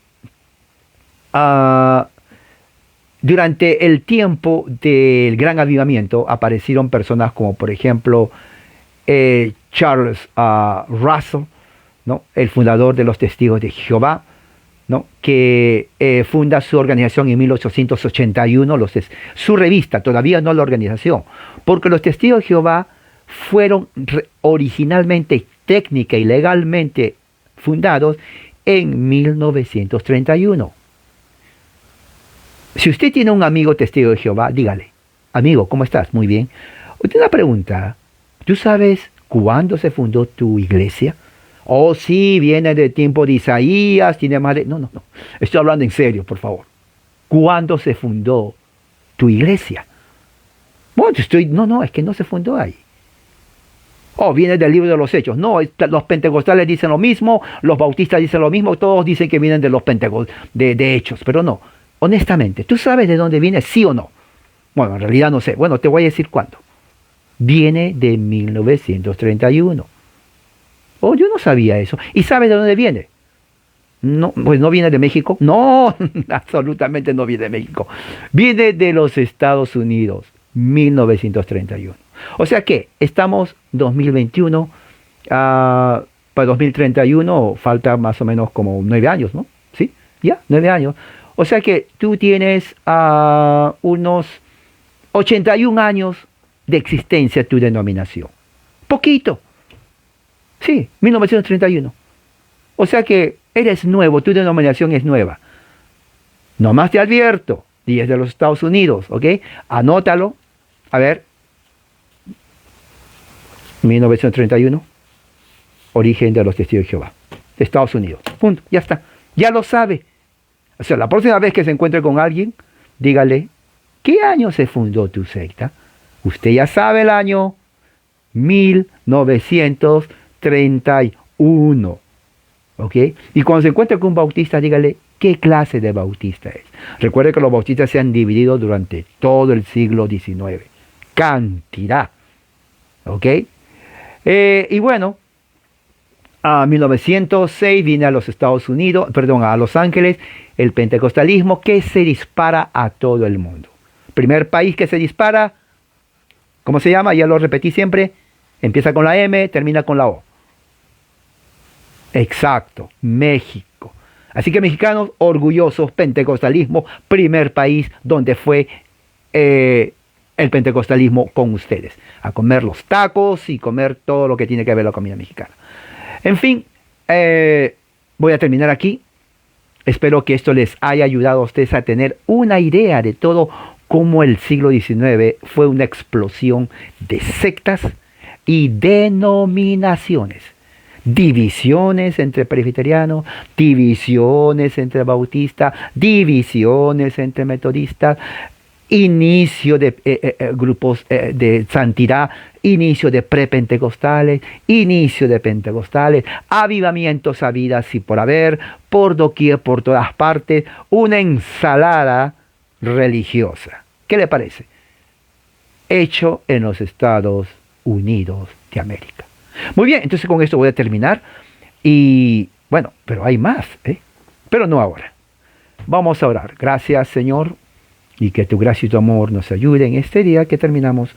durante el tiempo del Gran Avivamiento aparecieron personas como, por ejemplo, Charles Russell, ¿no? El fundador de los Testigos de Jehová, ¿no? Que funda su organización en 1881, su revista, todavía no la organización, porque los Testigos de Jehová fueron originalmente, técnica y legalmente fundados en 1931. Si usted tiene un amigo testigo de Jehová, dígale: amigo, ¿cómo estás? Muy bien. Usted una pregunta: ¿tú sabes cuándo se fundó tu iglesia? Oh, sí, viene del tiempo de Isaías, tiene más de... No. Estoy hablando en serio, por favor. ¿Cuándo se fundó tu iglesia? Bueno, no, es que no se fundó ahí. Oh, viene del libro de los Hechos. No, los pentecostales dicen lo mismo, los bautistas dicen lo mismo, todos dicen que vienen de los de Hechos, pero no. Honestamente, ¿tú sabes de dónde viene, sí o no? Bueno, en realidad no sé. Bueno, te voy a decir cuándo. Viene de 1931. Oh, yo no sabía eso. ¿Y sabes de dónde viene? No, pues no viene de México. No, absolutamente no viene de México. Viene de los Estados Unidos, 1931. O sea que estamos 2021, para 2031 falta más o menos como 9 años, ¿no? ¿Sí? Ya, 9 años. O sea que tú tienes unos 81 años de existencia tu denominación. Poquito. Sí, 1931. O sea que eres nuevo, tu denominación es nueva. Nomás te advierto, y es de los Estados Unidos, ¿ok? Anótalo. A ver. 1931. Origen de los Testigos de Jehová. De Estados Unidos. Punto. Ya está. Ya lo sabe. O sea, la próxima vez que se encuentre con alguien, dígale: ¿qué año se fundó tu secta? Usted ya sabe el año 1931. ¿Ok? Y cuando se encuentre con un bautista, dígale: ¿qué clase de bautista es? Recuerde que los bautistas se han dividido durante todo el siglo XIX. Cantidad. ¿Ok? Y bueno, a 1906 viene a los Estados Unidos, perdón, a Los Ángeles, el pentecostalismo, que se dispara a todo el mundo. Primer país que se dispara, ¿cómo se llama? Ya lo repetí siempre. Empieza con la M, termina con la O. Exacto, México. Así que mexicanos orgullosos, pentecostalismo, primer país donde fue el pentecostalismo con ustedes. A comer los tacos y comer todo lo que tiene que ver la comida mexicana. En fin, voy a terminar aquí. Espero que esto les haya ayudado a ustedes a tener una idea de todo cómo el siglo XIX fue una explosión de sectas y denominaciones. Divisiones entre presbiterianos, divisiones entre bautistas, divisiones entre metodistas, inicio de grupos de santidad, inicio de prepentecostales, inicio de pentecostales, avivamientos habidas y por haber, por doquier, por todas partes, una ensalada religiosa. ¿Qué le parece? Hecho en los Estados Unidos de América. Muy bien, entonces con esto voy a terminar. Y bueno, pero hay más, pero no ahora. Vamos a orar. Gracias, Señor, y que tu gracia y tu amor nos ayuden en este día que terminamos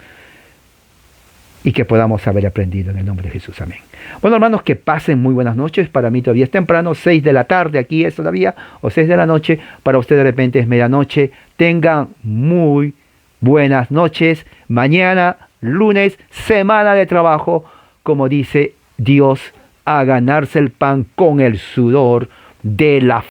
y que podamos haber aprendido en el nombre de Jesús. Amén. Bueno, hermanos, que pasen muy buenas noches. Para mí todavía es temprano, 6 de la tarde aquí es todavía, o 6 de la noche. Para usted de repente es medianoche. Tengan muy buenas noches. Mañana, lunes, semana de trabajo, como dice Dios, a ganarse el pan con el sudor de la